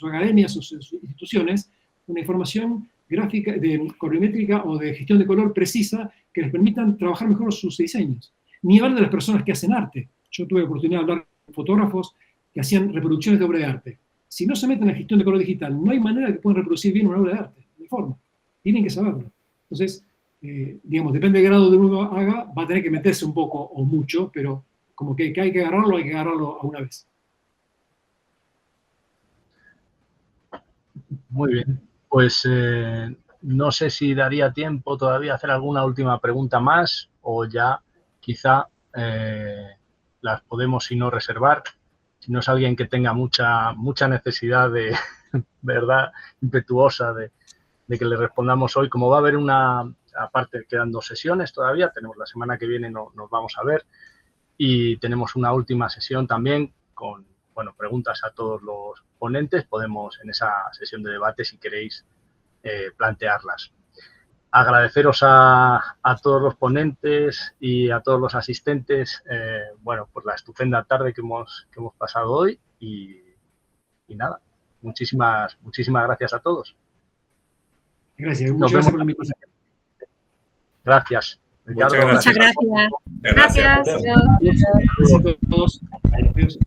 academias o sus instituciones una información gráfica, colorimétrica o de gestión de color precisa que les permitan trabajar mejor sus diseños. Ni hablar de las personas que hacen arte. Yo tuve la oportunidad de hablar con fotógrafos que hacían reproducciones de obra de arte. Si no se meten en la gestión de color digital, no hay manera de que puedan reproducir bien una obra de arte, de forma. Tienen que saberlo. Entonces, digamos, depende del grado de uno haga, va a tener que meterse un poco o mucho, pero como que hay que agarrarlo a una vez. Muy bien. Pues no sé si daría tiempo todavía a hacer alguna última pregunta más o ya quizá las podemos, si no, reservar. Si no es alguien que tenga mucha necesidad de, verdad, impetuosa de que le respondamos hoy. Como va a haber aparte quedan 2 sesiones todavía, tenemos la semana que viene, nos vamos a ver, y tenemos una última sesión también con, bueno, preguntas a todos los ponentes. Podemos en esa sesión de debate, si queréis, plantearlas. Agradeceros a todos los ponentes y a todos los asistentes, bueno, por la estupenda tarde que hemos pasado hoy y nada, muchísimas gracias a todos. Gracias, muchas gracias por la invitación. Gracias. Ricardo, Muchas gracias. Gracias. Gracias a todos. Adiós.